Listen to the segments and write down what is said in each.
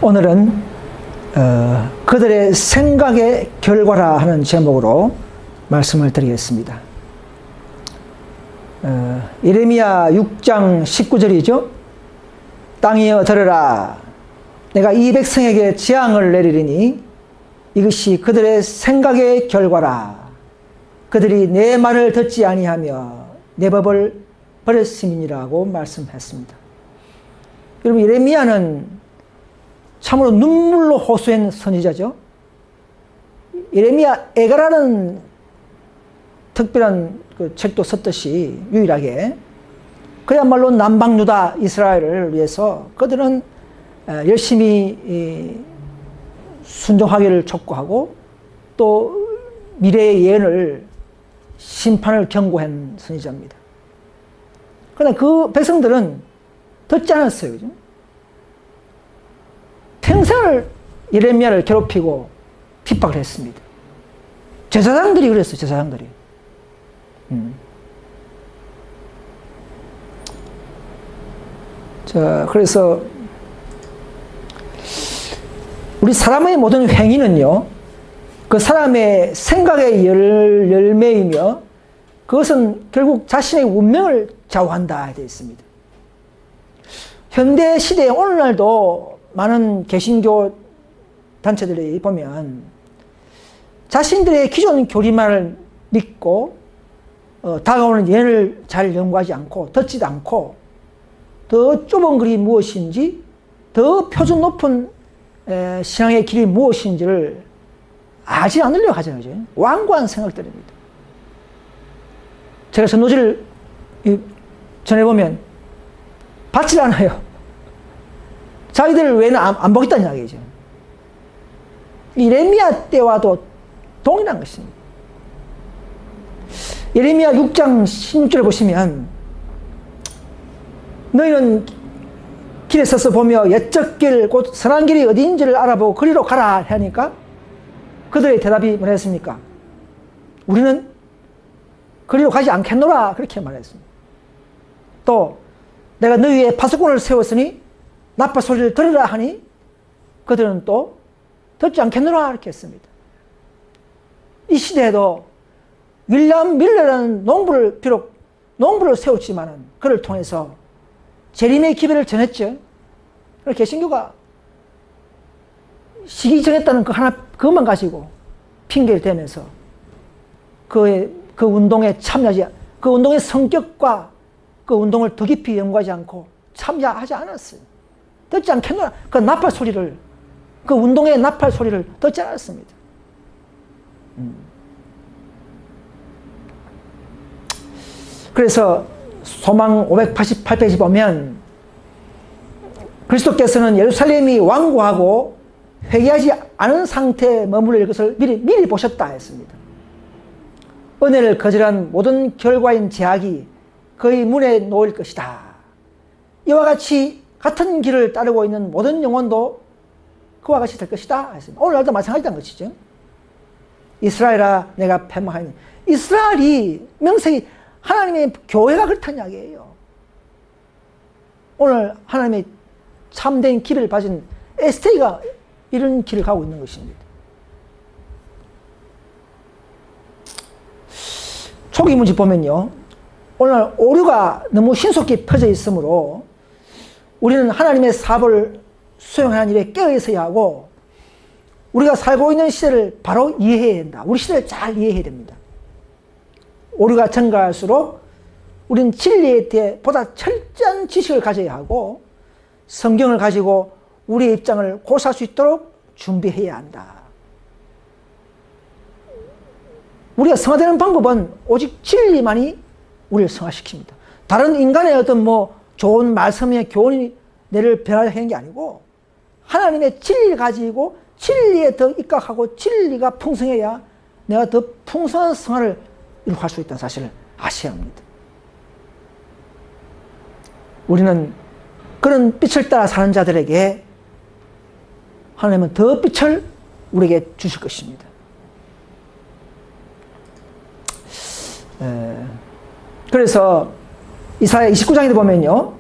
오늘은 그들의 생각의 결과라 하는 제목으로 말씀을 드리겠습니다. 예레미야 6장 19절이죠. 땅이여 들으라, 내가 이 백성에게 재앙을 내리리니 이것이 그들의 생각의 결과라. 그들이 내 말을 듣지 아니하며 내 법을 버렸음이니라고 말씀했습니다. 여러분, 예레미야는 참으로 눈물로 호소한 선지자죠. 예레미야 애가라는 특별한 그 책도 썼듯이 유일하게 그야말로 남방유다 이스라엘을 위해서 그들은 열심히 순종하기를 촉구하고 또 미래의 예언을 심판을 경고한 선지자입니다. 그러나 그 백성들은 듣지 않았어요. 그죠? 평생을 예레미야를 괴롭히고 핍박을 했습니다. 제사장들이 그랬어요. 제사장들이. 자, 그래서 우리 사람의 모든 행위는요, 그 사람의 생각의 열매이며 그것은 결국 자신의 운명을 좌우한다 되어 있습니다. 현대 시대에 오늘날도 많은 개신교 단체들이 보면 자신들의 기존 교리만을 믿고 다가오는 예언을 잘 연구하지 않고 듣지도 않고 더 좁은 글이 무엇인지 더 표준 높은 신앙의 길이 무엇인지를 알지 않으려고 하잖아요. 완고한 생각들입니다. 제가 전도지를 전해보면 받질 않아요. 자기들 외에는 안 보겠다는 이야기죠. 예레미야 때와도 동일한 것입니다. 예레미야 6장 16절을 보시면 너희는 길에 서서 보며 옛적 길 곧 선한 길이 어디인지를 알아보고 그리로 가라 하니까 그들의 대답이 뭐랬습니까? 우리는 그리로 가지 않겠노라 그렇게 말했습니다. 또 내가 너희 위에 파수꾼을 세웠으니 나팔 소리를 들으라 하니 그들은 또 듣지 않겠노라 이렇게 했습니다. 이 시대에도 윌리엄 밀러라는 비록 농부를 세웠지만은 그를 통해서 재림의 기별을 전했죠. 개신교가 시기 정했다는 그것만 가지고 핑계를 대면서 그 운동에 참여하지, 그 운동의 성격과 그 운동을 더 깊이 연구하지 않고 참여하지 않았어요. 듣지 않겠노라. 그 나팔 소리를, 그 운동의 나팔 소리를 듣지 않았습니다. 그래서 소망 588페이지 보면 그리스도께서는 예루살렘이 완고하고 회개하지 않은 상태에 머무를 것을 미리 보셨다 했습니다. 은혜를 거절한 모든 결과인 제약이 그의 문에 놓일 것이다. 이와 같이 같은 길을 따르고 있는 모든 영혼도 그와 같이 될 것이다 했습니다. 오늘날도 마찬가지다는 것이죠. 이스라엘아 내가 패망하니, 이스라엘이 명색이 하나님의 교회가 그렇다는 이야기예요. 오늘 하나님의 참된 길을 가진 ST가 이런 길을 가고 있는 것입니다. 초기 문제 보면요, 오늘 오류가 너무 신속히 퍼져 있으므로 우리는 하나님의 사업을 수행하는 일에 깨어 있어야 하고 우리가 살고 있는 시대를 바로 이해해야 된다. 우리 시대를 잘 이해해야 됩니다. 오류가 증가할수록 우리는 진리에 대해 보다 철저한 지식을 가져야 하고 성경을 가지고 우리의 입장을 고수할 수 있도록 준비해야 한다. 우리가 성화되는 방법은 오직 진리만이 우리를 성화시킵니다. 다른 인간의 어떤 좋은 말씀의 교훈이 내를 변화하는 게 아니고 하나님의 진리를 가지고 진리에 더 입각하고 진리가 풍성해야 내가 더 풍성한 성화를 이룩할 수 있다는 사실을 아셔야 합니다. 우리는 그런 빛을 따라 사는 자들에게 하나님은 더 빛을 우리에게 주실 것입니다. 그래서 이사야 29장에 보면요,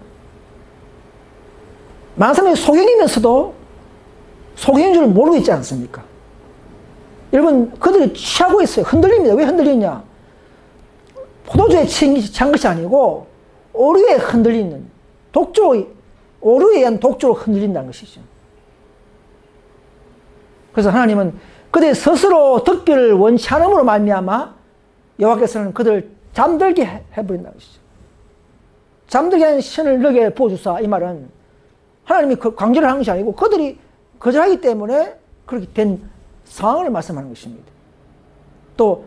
많은 사람이 소경이면서도 속인 줄 모르고 있지 않습니까? 여러분, 그들이 취하고 있어요. 흔들립니다. 왜 흔들리냐? 포도주에 취한 것이 아니고 오류에 흔들리는, 오류에 의한 독주로 흔들린다는 것이죠. 그래서 하나님은 그들 스스로 듣기를 원치 않음으로 말미암아 여호와께서는 그들을 잠들게 해버린다는 것이죠. 잠들게 하는 신을 너에게 부어주사. 이 말은 하나님이 강제를 한 것이 아니고 그들이 거절하기 때문에 그렇게 된 상황을 말씀하는 것입니다. 또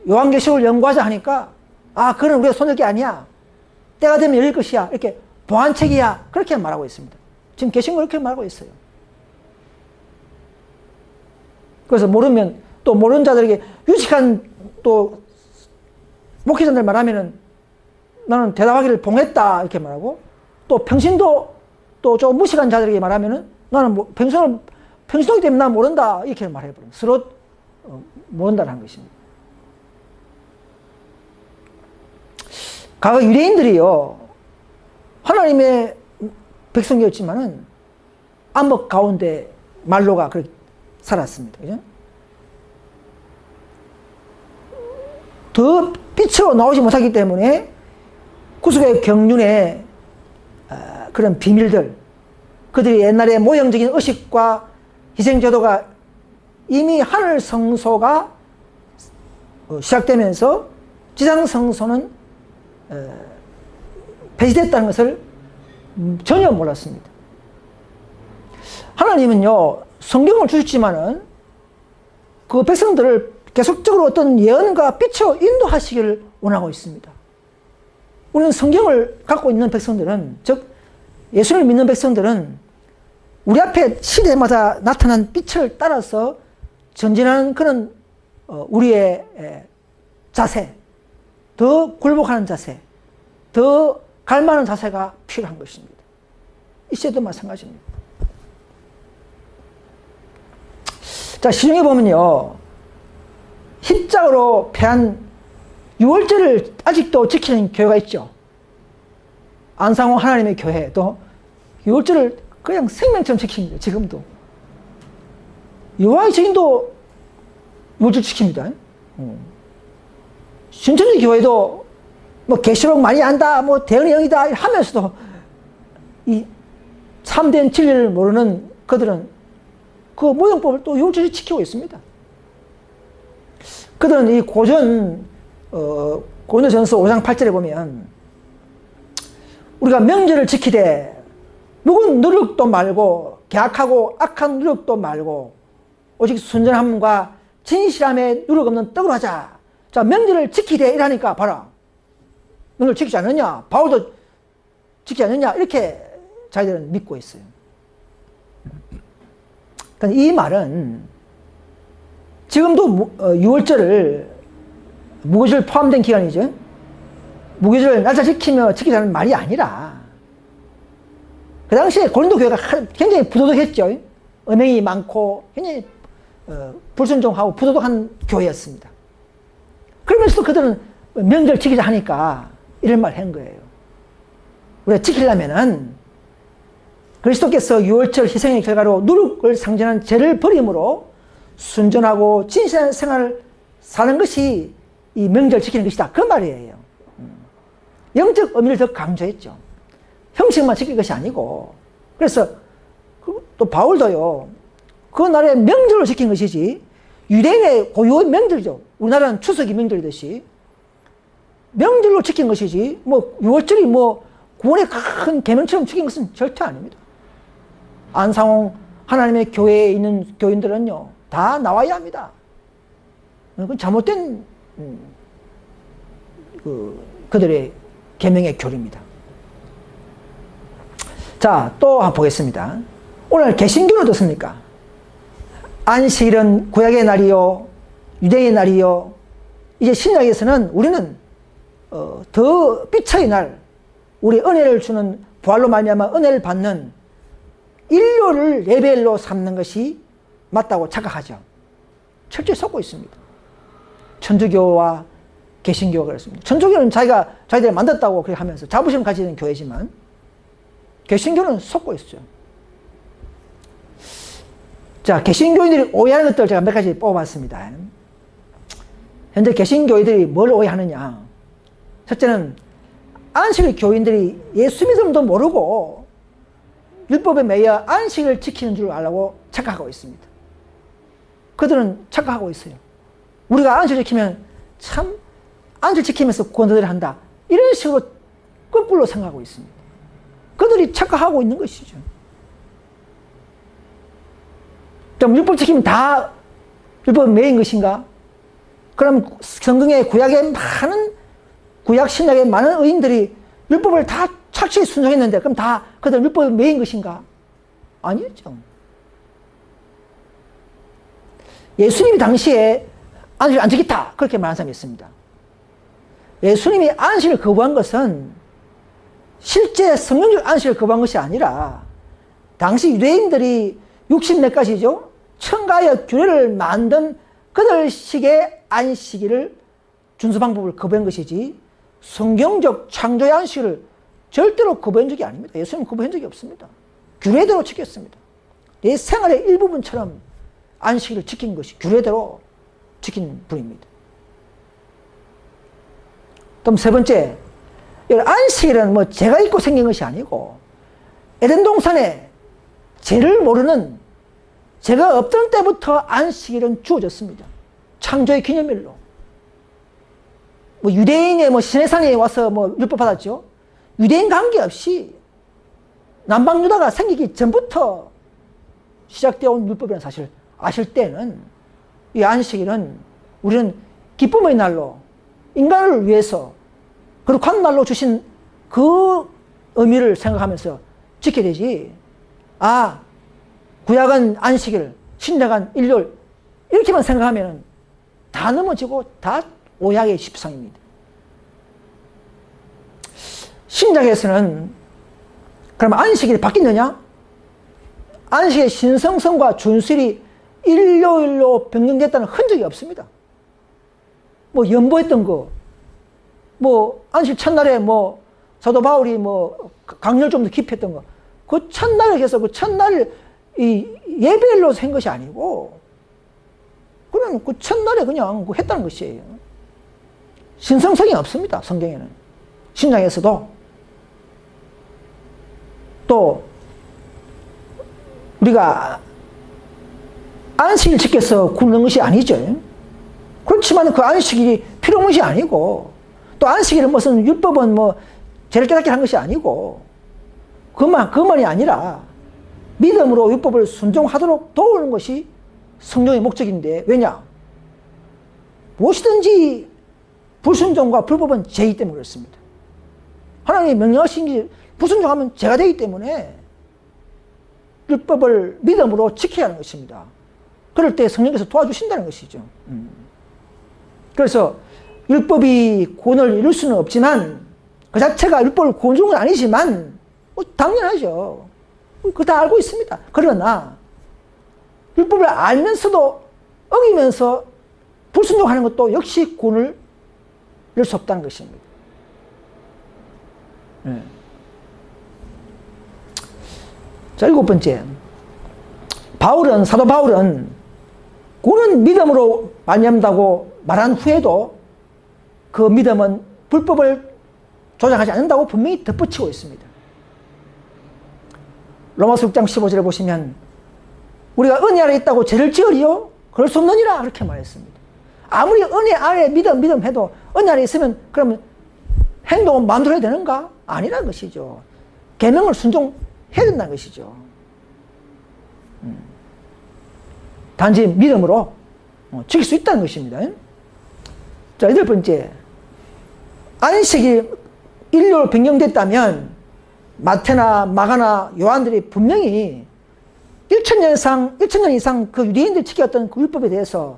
요한계시록을 연구하자 하니까 그건 우리가 손댈 게 아니야. 때가 되면 열릴 것이야. 이렇게 보완책이야. 그렇게 말하고 있습니다. 지금 계신 거 그렇게 말하고 있어요. 그래서 모르면 또 모르는 자들에게 유식한 또 목회자들 말하면은 나는 대답하기를 봉했다 이렇게 말하고, 또 평신도 또 좀 무식한 자들에게 말하면은 나는 평신도이기 때문에 난 모른다 이렇게 말해버려요. 서로 모른다는 것입니다. 과거 유대인들이요, 하나님의 백성이었지만은 암흑 가운데 말로가 그렇게 살았습니다. 그죠? 더 빛으로 나오지 못하기 때문에 구속의 경륜의 그런 비밀들, 그들이 옛날에 모형적인 의식과 희생제도가 이미 하늘 성소가 시작되면서 지상 성소는 폐지됐다는 것을 전혀 몰랐습니다. 하나님은요, 성경을 주셨지만은 그 백성들을 계속적으로 어떤 예언과 빛으로 인도하시기를 원하고 있습니다. 우리는 성경을 갖고 있는 백성들은, 즉 예수를 믿는 백성들은 우리 앞에 시대마다 나타난 빛을 따라서 전진하는 그런 우리의 자세, 더 굴복하는 자세, 더 갈망하는 자세가 필요한 것입니다. 이 시대도 마찬가지입니다. 자, 시중에 보면요, 십자가로 패한 유월절을 아직도 지키는 교회가 있죠. 안상호 하나님의 교회도 유월절을 그냥 생명처럼 지킵니다. 지금도. 여호와의 증인도 유월절 지킵니다. 신천지 교회도 뭐 계시록 많이 안다, 뭐 대언의 영이다 하면서도 이 참된 진리를 모르는 그들은 그 모형법을 또 유월절에 지키고 있습니다. 그들은 이 고린도전서 5장 8절에 보면 우리가 명절을 지키되 묵은 누룩도 말고 계약하고 악한 누룩도 말고 오직 순전함과 진실함에 누룩 없는 떡으로 하자. 자, 명절을 지키되 이라니까 봐라. 명절 지키지 않느냐? 바울도 지키지 않느냐? 이렇게 자기들은 믿고 있어요. 그러니까 이 말은 지금도 6월절을 무교절 포함된 기간이죠. 무교절을 날짜 지키며 지키자는 말이 아니라, 그 당시에 고린도 교회가 굉장히 부도덕했죠. 음행이 많고 굉장히 불순종하고 부도덕한 교회였습니다. 그러면서도 그들은 명절 지키자 하니까 이런 말 한 거예요. 우리가 지키려면은 그리스도께서 6월절 희생의 결과로 누룩을 상징하는 죄를 버림으로 순전하고 진실한 생활을 사는 것이 이 명절 지키는 것이다. 그 말이에요. 영적 의미를 더 강조했죠. 형식만 지킬 것이 아니고. 그래서 또 바울도요, 그 나라의 명절을 지킨 것이지 유대인의 고유의 명절이죠. 우리나라는 추석이 명절이듯이 명절로 지킨 것이지 뭐 6월절이 뭐 구원의 큰 계명처럼 지킨 것은 절대 아닙니다. 안상홍 하나님의 교회에 있는 교인들은요, 다 나와야 합니다. 그건 잘못된 그들의 계명의 교리입니다. 자, 또 한번 보겠습니다. 오늘 개신교는 어떻습니까? 안식일은 구약의 날이요, 유대의 날이요. 이제 신약에서는 우리는 더 빛의 날, 우리 은혜를 주는 부활로 말미암아 은혜를 받는 일요를 예배일로 삼는 것이 맞다고 착각하죠. 철저히 섞고 있습니다. 천주교와 개신교가 그렇습니다. 천주교는 자기들이 만들었다고 그렇게 하면서 자부심 가지는 교회지만 개신교는 섞고 있어요. 자, 개신교인들이 오해하는 것들 제가 몇 가지 뽑아봤습니다. 현재 개신교인들이 뭘 오해하느냐. 첫째는 안식일 교인들이 예수 믿음도 모르고 율법에 매여 안식을 지키는 줄 알고 착각하고 있습니다. 그들은 착각하고 있어요. 우리가 안식을 지키면 참 안식을 지키면서 구원들을 한다. 이런 식으로 거꾸로 생각하고 있습니다. 그들이 착각하고 있는 것이죠. 그럼 율법 지키면 다 율법 매인 것인가? 그럼 성경의 구약의 많은 구약 신약의 많은 의인들이 율법을 다 착실히 순종했는데 그럼 다 그들 율법에 매인 것인가? 아니죠. 예수님이 당시에 안식을 안 지켰다 그렇게 말하는 사람이 있습니다. 예수님이 안식을 거부한 것은 실제 성경적 안식을 거부한 것이 아니라 당시 유대인들이 60몇 가지죠. 첨가의 규례를 만든 그들식의 안식일을 준수 방법을 거부한 것이지 성경적 창조의 안식일을 절대로 거부한 적이 아닙니다. 예수님은 거부한 적이 없습니다. 규례대로 지켰습니다. 내 생활의 일부분처럼 안식일을 지킨 것이 규례대로 지킨 분입니다. 그럼 세 번째, 안식일은 뭐 죄가 있고 생긴 것이 아니고 에덴 동산에 죄를 모르는 죄가 없던 때부터 안식일은 주어졌습니다. 창조의 기념일로. 뭐 유대인의 뭐 시내산에 와서 뭐 율법 받았죠. 유대인 관계없이 남방 유다가 생기기 전부터 시작되어 온 율법이라는 사실 아실 때는 이 안식일은 우리는 기쁨의 날로 인간을 위해서 거룩한 날로 주신 그 의미를 생각하면서 지켜야 되지. 아, 구약은 안식일, 신약은 일요일 이렇게만 생각하면 다 넘어지고 다 오약의 십상입니다. 신약에서는 그럼 안식일이 바뀌느냐? 안식의 신성성과 준수일이 일요일로 변경됐다는 흔적이 없습니다. 뭐 연보했던 거, 뭐 안식 첫날에 뭐 사도 바울이 뭐 강렬 좀 더 깊이 했던 거, 그 첫날에 해서 그 첫날 이 예배일로 한 것이 아니고 그냥 그 첫날에 그냥 했다는 것이에요. 신성성이 없습니다. 성경에는. 신약에서도. 또 우리가 안식일 지켜서 굶는 것이 아니죠. 그렇지만 그 안식일이 필요한 것이 아니고 또 안식일은 무슨 율법은 뭐 죄를 깨닫게 한 것이 아니고 그만이 아니라 믿음으로 율법을 순종하도록 도우는 것이 성령의 목적인데 왜냐? 무엇이든지 불순종과 불법은 죄이기 때문에 그렇습니다. 하나님이 명령하신 게 불순종하면 죄가 되기 때문에 율법을 믿음으로 지켜야 하는 것입니다. 그럴 때 성령께서 도와주신다는 것이죠. 그래서 율법이 구원을 이룰 수는 없지만 그 자체가 율법을 구원 주는 건 아니지만 당연하죠. 그거 다 알고 있습니다. 그러나 율법을 알면서도 어기면서 불순종하는 것도 역시 구원을 이룰 수 없다는 것입니다. 자, 7번째. 사도 바울은 구원은 믿음으로 말미암다고 말한 후에도 그 믿음은 불법을 조장하지 않는다고 분명히 덧붙이고 있습니다. 로마서 6장 15절에 보시면 우리가 은혜 아래 있다고 죄를 지으리요? 그럴 수 없느니라 그렇게 말했습니다. 아무리 은혜 아래 믿음 해도 은혜 아래 있으면 그러면 행동은 만들어야 되는가? 아니라는 것이죠. 계명을 순종해야 된다는 것이죠. 단지 믿음으로 지킬 수 있다는 것입니다. 자, 8번째. 안식이 일요로 변경됐다면 마태나 마가나 요한들이 분명히 1000년 이상 그 유대인들 지켰던 그 율법에 대해서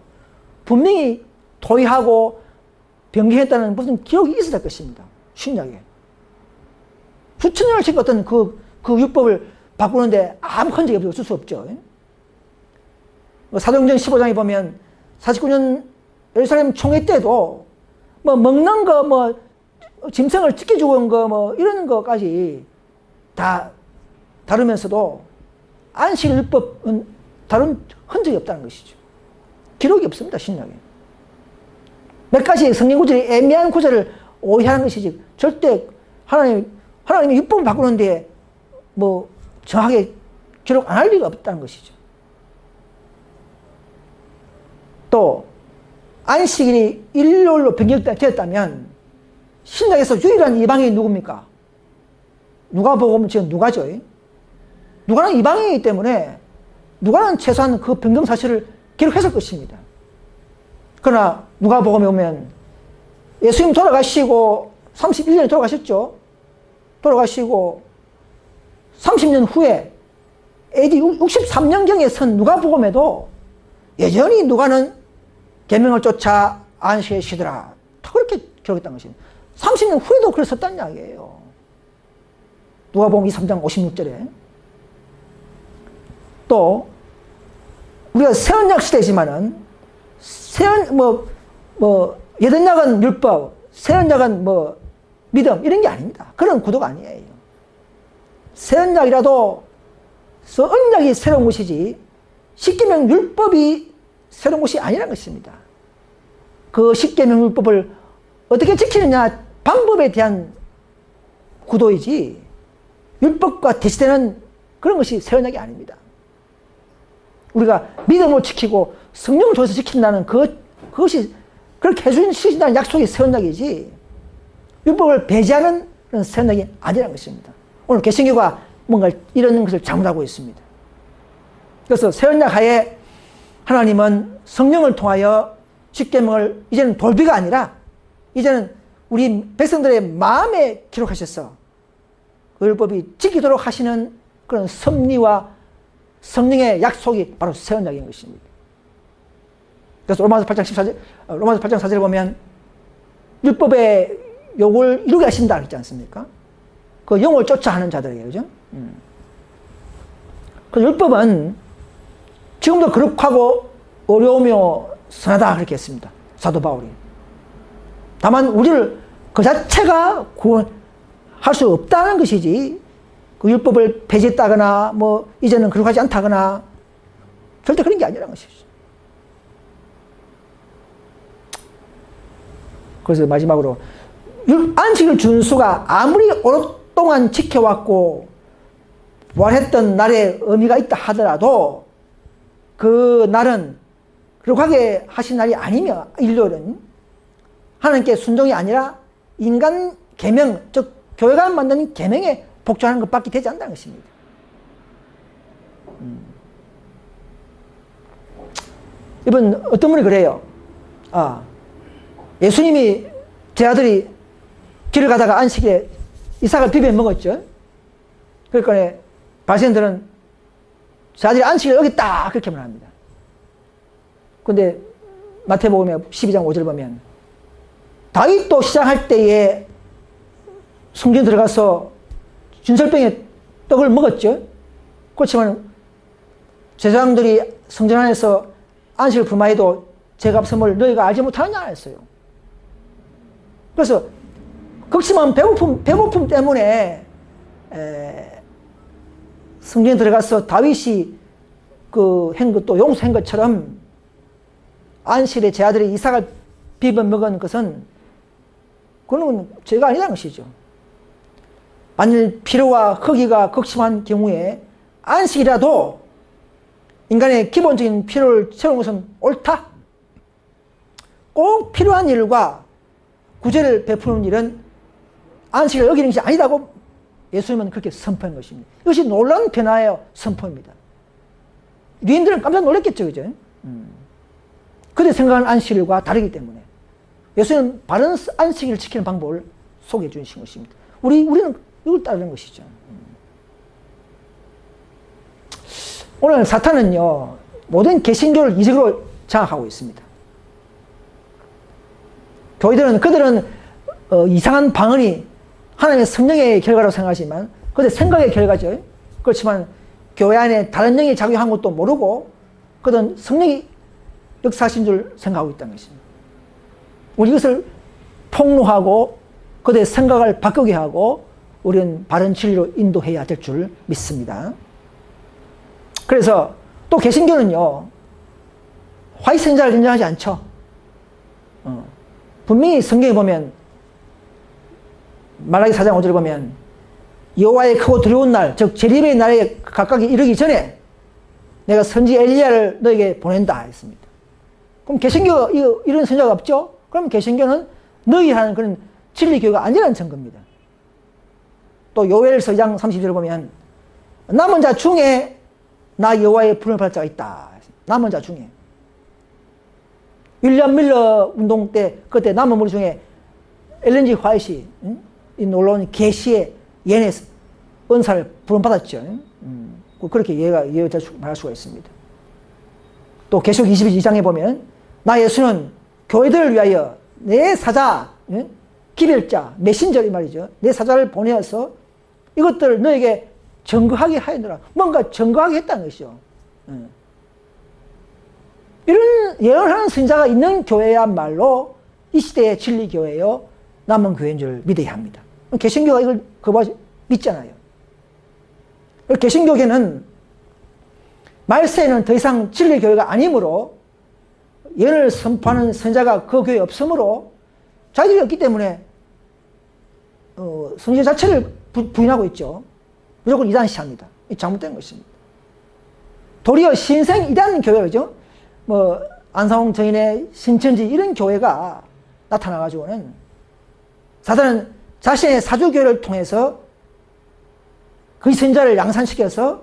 분명히 도의하고 변경했다는 무슨 기록이 있어야 될 것입니다. 신약에. 수천 년을 지켰던 그 율법을 바꾸는데 아무 흔적이 없을 수 없죠. 사도행전 15장에 보면 49년 예루살렘 총회 때도 뭐 먹는 거, 뭐 짐승을 찢겨 죽은 거, 뭐 이런 거까지 다 다루면서도 안식일법은 다룬 흔적이 없다는 것이죠. 기록이 없습니다. 신약에. 몇 가지 성경 구절이 애매한 구절을 오해하는 것이지 절대 하나님이 율법을 바꾸는데 뭐 정확하게 기록 안 할 리가 없다는 것이죠. 또 안식일이 일요일로 변경되었다면 신약에서 유일한 이방인이 누굽니까? 누가복음 지금 누가죠. 누가는 이방인이기 때문에 누가는 최소한 그 변경 사실을 기록했을 것입니다. 그러나 누가복음에 보면 예수님 돌아가시고 31년에 돌아가셨죠. 돌아가시고 30년 후에 AD 63년경에 선 누가복음에도 여전히 누가는 계명을 쫓아 안식에 쉬더라. 다 그렇게 기록했다는 것입니다. 30년 후에도 그걸 썼다는 이야기예요. 누가복음 23장 56절에. 또 우리가 새언약 시대지만은 옛언약은 율법, 새언약은 믿음 이런 게 아닙니다. 그런 구도가 아니에요. 새언약이라도 언약이 새로운 것이지 십계명 율법이 새로운 것이 아니라는 것입니다. 그 십계명 율법을 어떻게 지키느냐 방법에 대한 구도이지 율법과 대치되는 그런 것이 새언약이 아닙니다. 우리가 믿음으로 지키고 성령을 통해서 지킨다는 그것이 그렇게 해주신다는 약속이 새언약이지 율법을 배제하는 그런 새언약이 아니라는 것입니다. 오늘 개신교가 뭔가 이런 것을 잘못하고 있습니다. 그래서 새언약 하에 하나님은 성령을 통하여 십계명을 이제는 돌비가 아니라 이제는 우리 백성들의 마음에 기록하셔서 그 율법이 지키도록 하시는 그런 섭리와 성령의 약속이 바로 새언약인 것입니다. 그래서 로마서 8장 4절을 보면 율법의 욕을 이루게 하신다 그랬지 않습니까? 그 영을 쫓아 하는 자들에게, 그죠? 그 율법은 지금도 거룩하고 어려우며 선하다 그렇게 했습니다. 사도 바울이. 다만 우리를 그 자체가 구원할 수 없다는 것이지 그 율법을 폐지했다거나 이제는 거룩하지 않다거나 절대 그런 게 아니라는 것이죠. 그래서 마지막으로 안식일 준수가 아무리 오랫동안 지켜왔고 부활했던 날에 의미가 있다 하더라도 그 날은 거룩하게 하신 날이 아니며 일요일은 하나님께 순종이 아니라 인간 계명, 즉 교회가 만드는 계명에 복종하는 것밖에 되지 않는다는 것입니다. 이번 어떤 분이 그래요. 예수님이 제 아들이 길을 가다가 안식일에 이삭을 비벼 먹었죠. 그러니까 바리새인들은 제 아들이 안식일에 여기 있다 그렇게 말합니다. 근데 마태복음에 12장 5절 보면 다윗도 시작할 때에 성전에 들어가서 진설병에 떡을 먹었죠. 그렇지만 제사장들이 성전 안에서 안식을 품하여도 제값섬을 너희가 알지 못하느냐 했어요. 그래서 극심한 배고픔 때문에 성전에 들어가서 다윗이 한 것도 용서한 것처럼 안식일에 제 아들이 이삭을 비벼 먹은 것은 그건 죄가 아니라는 것이죠. 만일 피로와 허기가 극심한 경우에 안식이라도 인간의 기본적인 필요를 채우는 것은 옳다. 꼭 필요한 일과 구제를 베푸는 일은 안식을 여기는 것이 아니다고 예수님은 그렇게 선포한 것입니다. 이것이 놀라운 변화의 선포입니다. 유인들은 깜짝 놀랐겠죠, 그죠? 그들 생각하는 안식일과 다르기 때문에 예수님은 바른 안식일을 지키는 방법을 소개해 주신 것입니다. 우리는 이걸 따르는 것이죠. 오늘 사탄은요, 모든 개신교를 이적으로 장악하고 있습니다. 그들은 이상한 방언이 하나님의 성령의 결과라고 생각하지만 그들 생각의 결과죠. 그렇지만 교회 안에 다른 영이 작용한 것도 모르고 그들은 성령이 역사하신 줄 생각하고 있다는 것입니다. 우리 이것을 폭로하고 그들의 생각을 바꾸게 하고 우리는 바른 진리로 인도해야 될 줄 믿습니다. 그래서 또 개신교는요, 화이트 선자를 인정하지 않죠. 분명히 성경에 보면 말라기 4장 5절에 보면 여호와의 크고 두려운 날, 즉 재림의 날에 가까이 이르기 전에 내가 선지 엘리야를 너에게 보낸다 했습니다. 그럼 개신교 이런 선자가 없죠? 그럼 개신교는 너희 하는 그런 진리교가 아니라는 증거입니다. 또 요엘서 2장 30절을 보면 남은 자 중에 나 여호와의 부름을 받을 자가 있다. 남은 자 중에. 윌리엄 밀러 운동 때 그때 남은 무리 중에 엘렌 G 화이트이 이 놀라운 계시의 예언의 은사를 부름받았죠. 그렇게 말할 수가 있습니다. 또 계속 22장에 보면 나 예수는 교회들을 위하여 내 사자, 기별자, 메신저 이 말이죠. 내 사자를 보내어서 이것들을 너에게 증거하게 하였노라. 뭔가 증거하게 했다는 것이죠. 이런 예언하는 선자가 있는 교회야말로 이 시대의 진리교회요 남은 교회인 줄 믿어야 합니다. 개신교가 이걸 믿잖아요. 개신교계는 말세에는 더 이상 진리교회가 아니므로 예언을 선포하는 선자가 그 교회에 없으므로 자기들이 없기 때문에 선지 자체를 부인하고 있죠. 무조건 이단시합니다. 잘못된 것입니다. 도리어 신생 이단 교회죠. 안상홍 저인의 신천지 이런 교회가 나타나가지고는 사단은 자신의 사주교회를 통해서 그 선자를 양산시켜서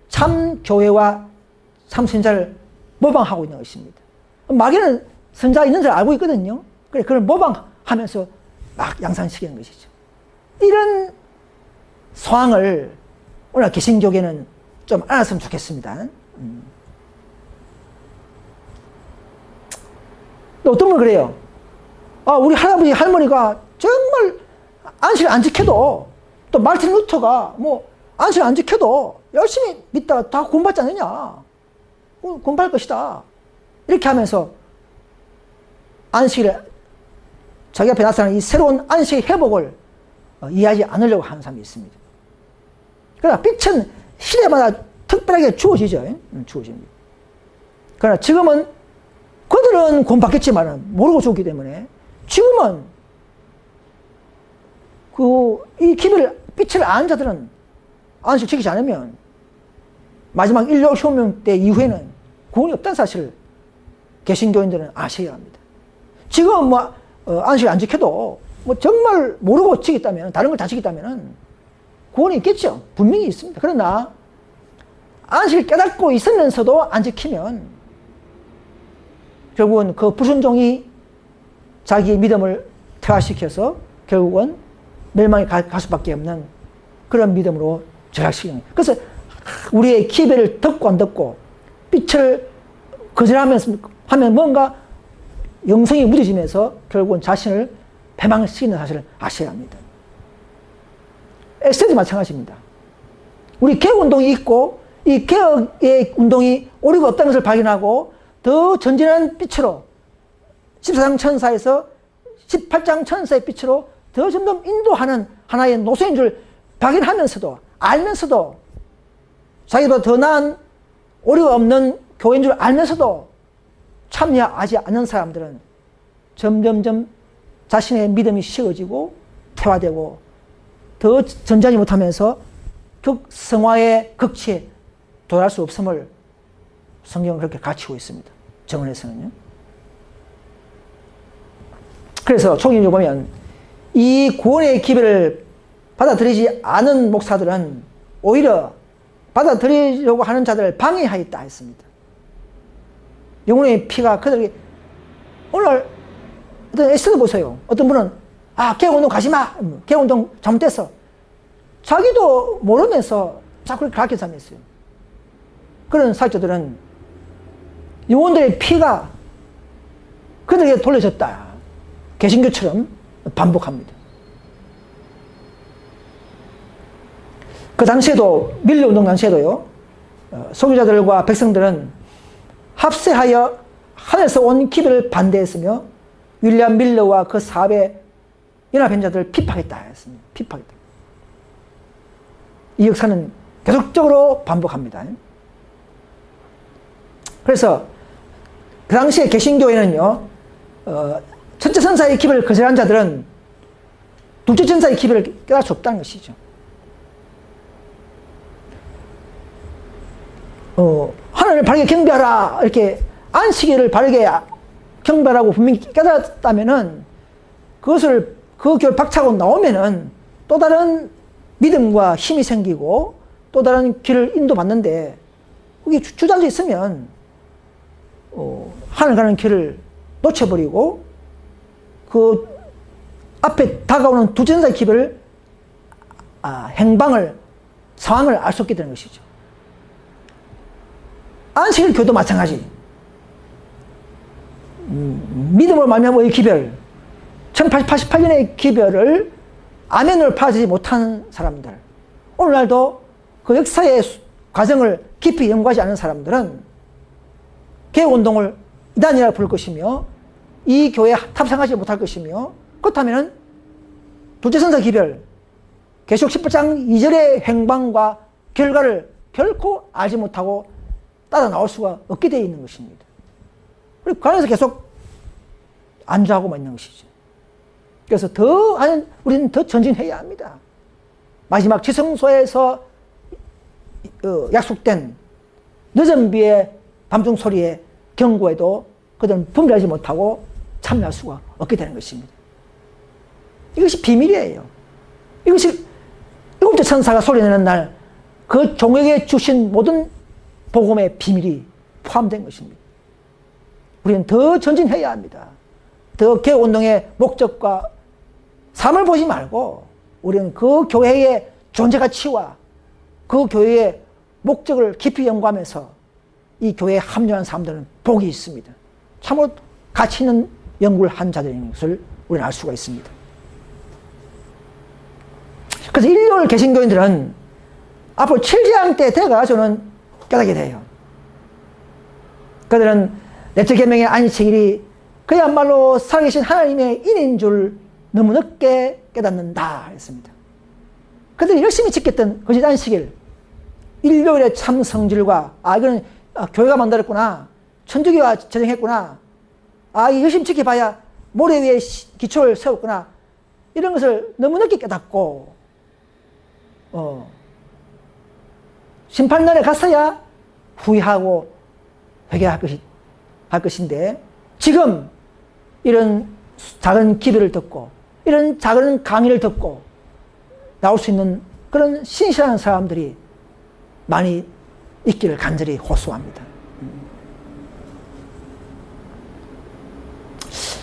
참 교회와 참 선자를 모방하고 있는 것입니다. 마귀는 선자 있는 줄 알고 있거든요. 그래, 그걸 모방하면서 막 양산시키는 것이죠. 이런 상황을 오늘 개신교계는 좀 알았으면 좋겠습니다. 또 어떤 분은 그래요. 우리 할아버지, 할머니가 정말 안식을 안 지켜도, 또 마르틴 루터가 안식을 안 지켜도 열심히 믿다가 다 구원받지 않느냐. 구원받을 것이다. 이렇게 하면서 안식을, 자기 앞에 나타나는 이 새로운 안식의 회복을 이해하지 않으려고 하는 사람이 있습니다. 그러나 빛은 시대마다 특별하게 주어지죠. 주어집니다. 그러나 지금은 그들은 구원받겠지만 모르고 죽기 때문에 지금은 이 빛을 아는 자들은 안식 지키지 않으면 마지막 인류 혁명 때 이후에는 구원이 없다는 사실을 개신교인들은 아셔야 합니다. 지금 안식을 안 지켜도 정말 모르고 지켰다면, 다른 걸 다 지켰다면 구원이 있겠죠. 분명히 있습니다. 그러나 안식을 깨닫고 있으면서도 안 지키면 결국은 그 불순종이 자기의 믿음을 퇴화시켜서 결국은 멸망에 갈 수밖에 없는 그런 믿음으로 전락시키는 거예요. 그래서 우리의 기별을 듣고 안 듣고 빛을 거절하면서 하면 뭔가 영성이 무뎌지면서 결국은 자신을 패망시키는 사실을 아셔야 합니다. 에스테도 마찬가지입니다. 우리 개혁운동이 있고 이 개혁의 운동이 오류가 없다는 것을 발견하고 더 전진한 빛으로 14장 천사에서 18장 천사의 빛으로 더 점점 인도하는 하나의 노선인 줄 발견하면서도 알면서도 자기보다 더 나은 오류가 없는 교회인 줄 알면서도 참여하지 않는 사람들은 점점점 자신의 믿음이 식어지고 퇴화되고 더 전진하지 못하면서 극성화의 극치에 도달할 수 없음을 성경은 그렇게 가르치고 있습니다. 정언에서는요. 그래서 총인을 보면 이 구원의 기별을 받아들이지 않은 목사들은 오히려 받아들이려고 하는 자들을 방해하였다 했습니다. 영혼의 피가 그들에게 오늘 어떤 에스더 보세요. 어떤 분은 개혁운동 가지마. 개혁운동 잘못됐어. 자기도 모르면서 자꾸 그렇게 가르치는 사람이 있어요. 그런 사역자들은 영혼들의 피가 그들에게 돌려졌다. 개신교처럼 반복합니다. 그 당시에도 밀려운동 당시에도요. 소유자들과 백성들은 합세하여 하늘에서 온 기별을 반대했으며 윌리엄 밀러와 그 사업에 연합한 자들을 핍박했다 했습니다. 핍박했다. 이 역사는 계속적으로 반복합니다. 그래서 그 당시에 개신교회는요, 첫째 천사의 기별을 거절한 자들은 둘째 천사의 기별을 깨달을 수 없다는 것이죠. 하나님을 바르게 경배하라, 이렇게 안식일을 바르게 경배하라고 분명히 깨달았다면은 그것을, 그 교를 박차고 나오면은 또 다른 믿음과 힘이 생기고 또 다른 길을 인도받는데, 그게 주저앉아 있으면 하늘 가는 길을 놓쳐버리고 그 앞에 다가오는 두 천사의 기별을, 행방을, 상황을 알 수 없게 되는 것이죠. 안식일 교도 마찬가지. 믿음으로 말미암아 의 기별, 1888년의 기별을 아멘으로 파지 못한 사람들, 오늘날도 그 역사의 과정을 깊이 연구하지 않은 사람들은 개혁운동을 이단이라고 부를 것이며 이 교회에 탑승하지 못할 것이며, 그렇다면 둘째 천사 기별, 계시록 18장 2절의 행방과 결과를 결코 알지 못하고 따라 나올 수가 없게 되어 있는 것입니다. 그리고 그 안에서 계속 안주하고만 있는 것이죠. 그래서 우리는 더 전진해야 합니다. 마지막 지성소에서 약속된 늦은 비의 밤중 소리에 경고에도 그들은 분별하지 못하고 참여할 수가 없게 되는 것입니다. 이것이 비밀이에요. 이것이 일곱째 천사가 소리내는 날 그 종에게 주신 모든 복음의 비밀이 포함된 것입니다. 우리는 더 전진해야 합니다. 더 개혁운동의 목적과 삶을 보지 말고 우리는 그 교회의 존재 가치와 그 교회의 목적을 깊이 연구하면서 이 교회에 합류한 사람들은 복이 있습니다. 참으로 가치 있는 연구를 한 자들인 것을 우리는 알 수가 있습니다. 그래서 일요일 개신교인들은 앞으로 7재앙 때 돼가지고는 깨닫게 돼요. 그들은 넷째 계명의 안식일이 그야말로 살아계신 하나님의 인인 줄 너무 늦게 깨닫는다 했습니다. 그들이 열심히 지켰던 거짓 안식일, 일요일의 참 성질과 이거는 교회가 만들었구나, 천주교가 제정했구나, 열심히 지켜봐야 모래 위에 기초를 세웠구나, 이런 것을 너무 늦게 깨닫고 심판날에 갔어야 후회하고 회개할 것인데, 지금 이런 작은 기별을 듣고 이런 작은 강의를 듣고 나올 수 있는 그런 신실한 사람들이 많이 있기를 간절히 호소합니다.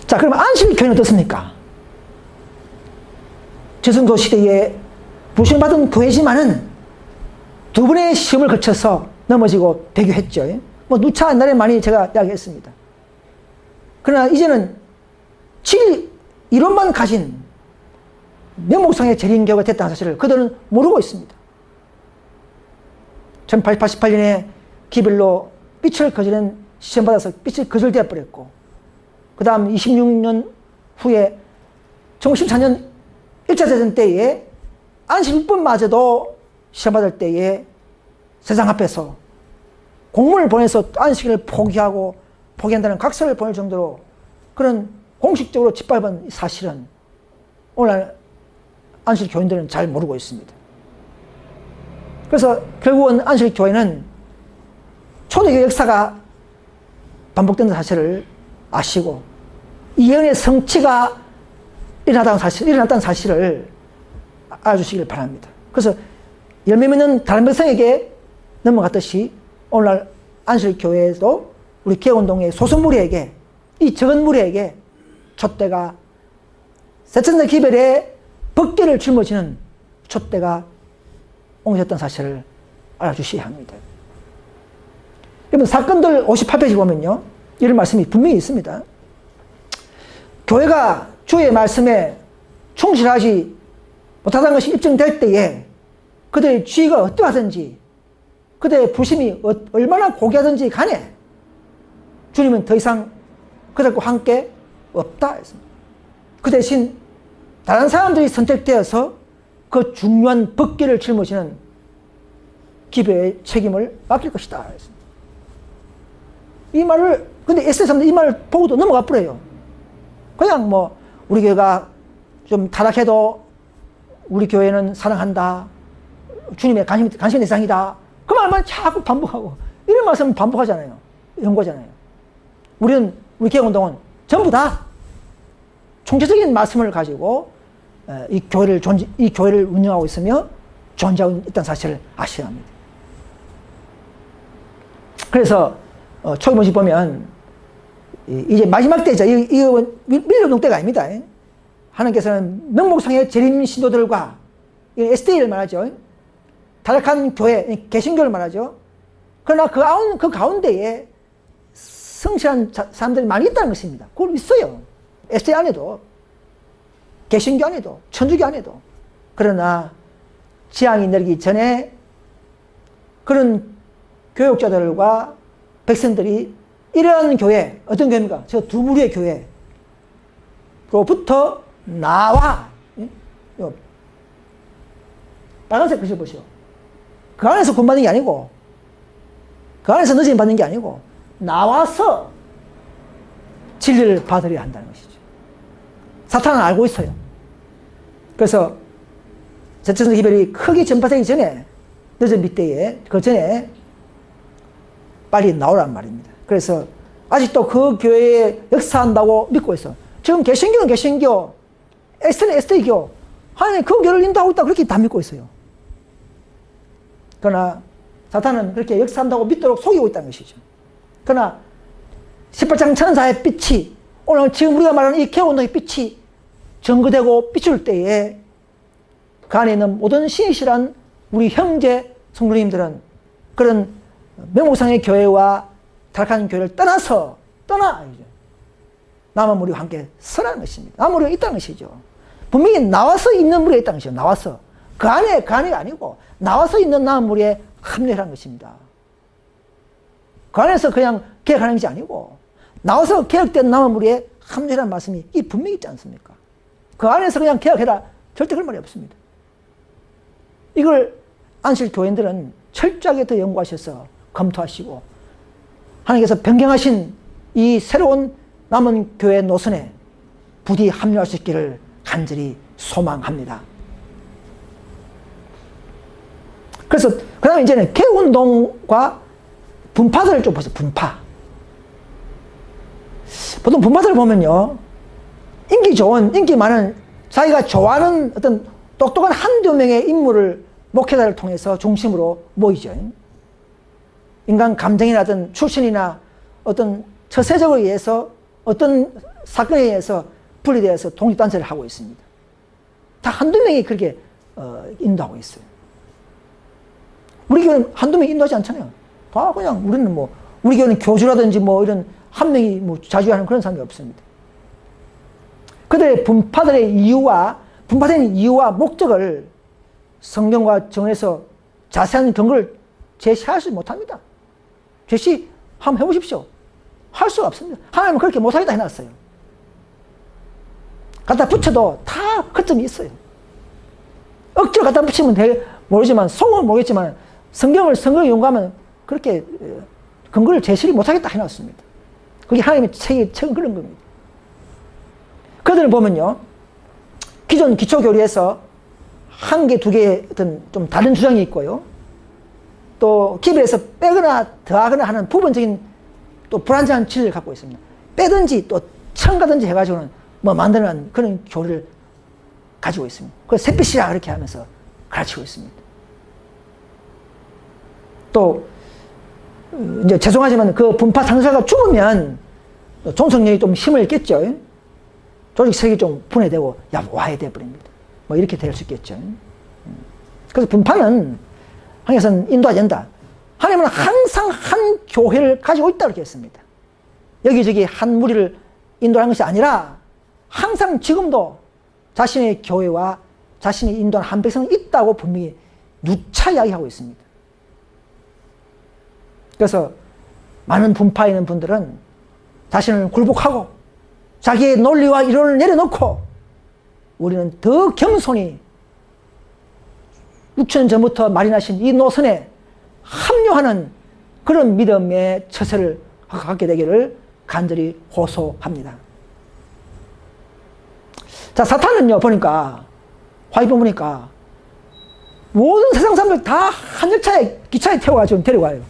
자, 그럼 안식일 교회는 어떻습니까? 지성소 시대에 부심받은 교회지만은 두 번의 시험을 거쳐서 넘어지고 배교했죠. 뭐 누차 옛날에 많이 제가 이야기했습니다. 그러나 이제는 이론만 가진 명목상의 재림교회가 됐다는 사실을 그들은 모르고 있습니다. 1888년에 기별로 빛을 거절한 시험받아서 빛을 거절되어 버렸고, 그 다음 26년 후에 1914년 1차 대전 때에 안식일뿐마저도 시험받을 때에 세상 앞에서 공문을 보내서 안식일을 포기한다는 각서를 보낼 정도로 그런 공식적으로 짓밟은 사실은 오늘 안식일 교인들은 잘 모르고 있습니다. 그래서 결국은 안식일 교회는 초대교회 역사가 반복된다는 사실을 아시고 이언의 성취가 일어났다는 사실을 알아주시길 바랍니다. 그래서 열매 맺는 다른 백성에게 넘어갔듯이 오늘날 안식일 교회에도 우리 개혁운동의 소수 무리에게, 이 적은 무리에게 촛대가 세천대 기별에 벗개를 짊어지는 촛대가 옮겨졌다는 사실을 알아주셔야 합니다. 여러분, 사건들 58페이지 보면요, 이런 말씀이 분명히 있습니다. 교회가 주의 말씀에 충실하지 못하다는 것이 입증될 때에 그들의 죄가 어떠하든지 그들의 불심이 얼마나 고귀하든지 간에 주님은 더 이상 그들과 함께 없다 했습니다. 그 대신 다른 사람들이 선택되어서 그 중요한 벗기를 짊어지는 기별의 책임을 맡길 것이다 했습니다. 이 말을, 근데 에스겔 사람들 이 말을 보고도 넘어가 버려요. 그냥 뭐, 우리 교회가 좀 타락해도 우리 교회는 사랑한다. 주님의 관심의 대상이다. 그 말만 자꾸 반복하고, 이런 말씀을 반복하잖아요. 연구하잖아요. 우리 개혁운동은 전부 다 총체적인 말씀을 가지고 이 교회를 운영하고 있으며 존재하고 있다는 사실을 아셔야 합니다. 그래서 초기본식 보면 이제 마지막 때죠. 이거 밀려동 때가 아닙니다. 하나님께서는 명목상의 재림 신도들과 SDA를 말하죠. 타락한 교회, 개신교를 말하죠. 그러나 그 가운데에 성실한 사람들이 많이 있다는 것입니다. 그걸 있어요. SDA 안에도, 개신교 안에도, 천주교 안에도. 그러나 지향이 내리기 전에 그런 교육자들과 백성들이 이러한 교회, 어떤 교회입니까? 저 두 무리의 교회로부터 나와, 빨간색 글씨 보시오. 그 안에서 구원받는 게 아니고, 그 안에서 늦은 받는 게 아니고, 나와서 진리를 받으려야 한다는 것이죠. 사탄은 알고 있어요. 그래서 제천성 기별이 크게 전파되기 전에, 늦은 밑때에, 그 전에 빨리 나오란 말입니다. 그래서 아직도 그 교회에 역사한다고 믿고 있어. 지금 개신교는 개신교, SD는 SD교, 하나님 그 교회를 인도하고 있다고 그렇게 다 믿고 있어요. 그러나 사탄은 그렇게 역사한다고 믿도록 속이고 있다는 것이죠. 그러나 18장 천사의 빛이, 오늘 지금 우리가 말하는 이 개혁운동의 빛이 전거되고 비출 때에 그 안에 있는 모든 신실한 우리 형제 성도님들은 그런 명목상의 교회와 타락한 교회를 떠나 남은 무리와 함께 서라는 것입니다. 남은 무리가 있다는 것이죠. 분명히 나와서 있는 무리가 있다는 것이죠. 나와서. 그 안에가 아니고 나와서 있는 남은 무리에 합류하는 것입니다. 그 안에서 그냥 개혁하는 것이 아니고 나와서 개혁된 남은 무리에 합류하라는 말씀이 이 분명히 있지 않습니까? 그 안에서 그냥 개혁해라. 절대 그런 말이 없습니다. 이걸 안실 교인들은 철저하게 더 연구하셔서 검토하시고 하나님께서 변경하신 이 새로운 남은 교회 노선에 부디 합류할 수 있기를 간절히 소망합니다. 그래서 그 다음에 이제는 개혁운동과 분파들을 좀 보세요. 분파. 보통 분파들을 보면요, 인기 좋은, 인기 많은, 자기가 좋아하는 어떤 똑똑한 한두 명의 인물을 목회자를 통해서 중심으로 모이죠. 인간 감정이라든 출신이나 어떤 처세적으로 의해서 어떤 사건에 의해서 분리되어서 독립단체를 하고 있습니다. 다 한두 명이 그렇게 인도하고 있어요. 우리 교회는 한두 명이 인도하지 않잖아요. 다 그냥 우리는 뭐, 우리 교회는 교주라든지 뭐 이런 한 명이 뭐 자주하는 그런 사람이 없습니다. 그들의 분파된 이유와 목적을 성경과 정에서 자세한 근거를 제시하지 못합니다. 제시 한번 해보십시오. 할 수가 없습니다. 하나님은 그렇게 못하겠다 해놨어요. 갖다 붙여도 다 거점이 있어요. 억지로 갖다 붙이면 모르지만, 속은 모르겠지만, 성경을 연구하면 그렇게 근거를 제시를 못하겠다 해놨습니다. 그게 하나님의 책은 그런 겁니다. 그들을 보면요, 기존 기초교리에서 한 개, 두 개의 어떤 좀 다른 주장이 있고요. 또 기별에서 빼거나 더하거나 하는 부분적인 또 불안정한 진리를 갖고 있습니다. 빼든지 또 첨가든지 해가지고는 뭐 만드는 그런 교리를 가지고 있습니다. 그래서 샛빛이라 그렇게 하면서 가르치고 있습니다. 또 이제 죄송하지만 그 분파 상사가 죽으면 종성령이 좀 힘을 잃겠죠. 조직 세력이 좀 분해되고 와해돼 버립니다. 뭐 이렇게 될 수 있겠죠. 그래서 분파는 하나님께서는 인도하지 않는다. 하나님은 항상 한 교회를 가지고 있다고 이렇게 했습니다. 여기저기 한 무리를 인도하는 것이 아니라 항상 지금도 자신의 교회와 자신이 인도하는 한 백성이 있다고 분명히 누차 이야기하고 있습니다. 그래서 많은 분파에 있는 분들은 자신을 굴복하고 자기의 논리와 이론을 내려놓고 우리는 더 겸손히 6천 년 전부터 마련하신 이 노선에 합류하는 그런 믿음의 처세를 갖게 되기를 간절히 호소합니다. 자, 사탄은요, 보니까, 화이트 보니까, 모든 세상 사람들 다 한 열차에, 기차에 태워가지고 데려가요.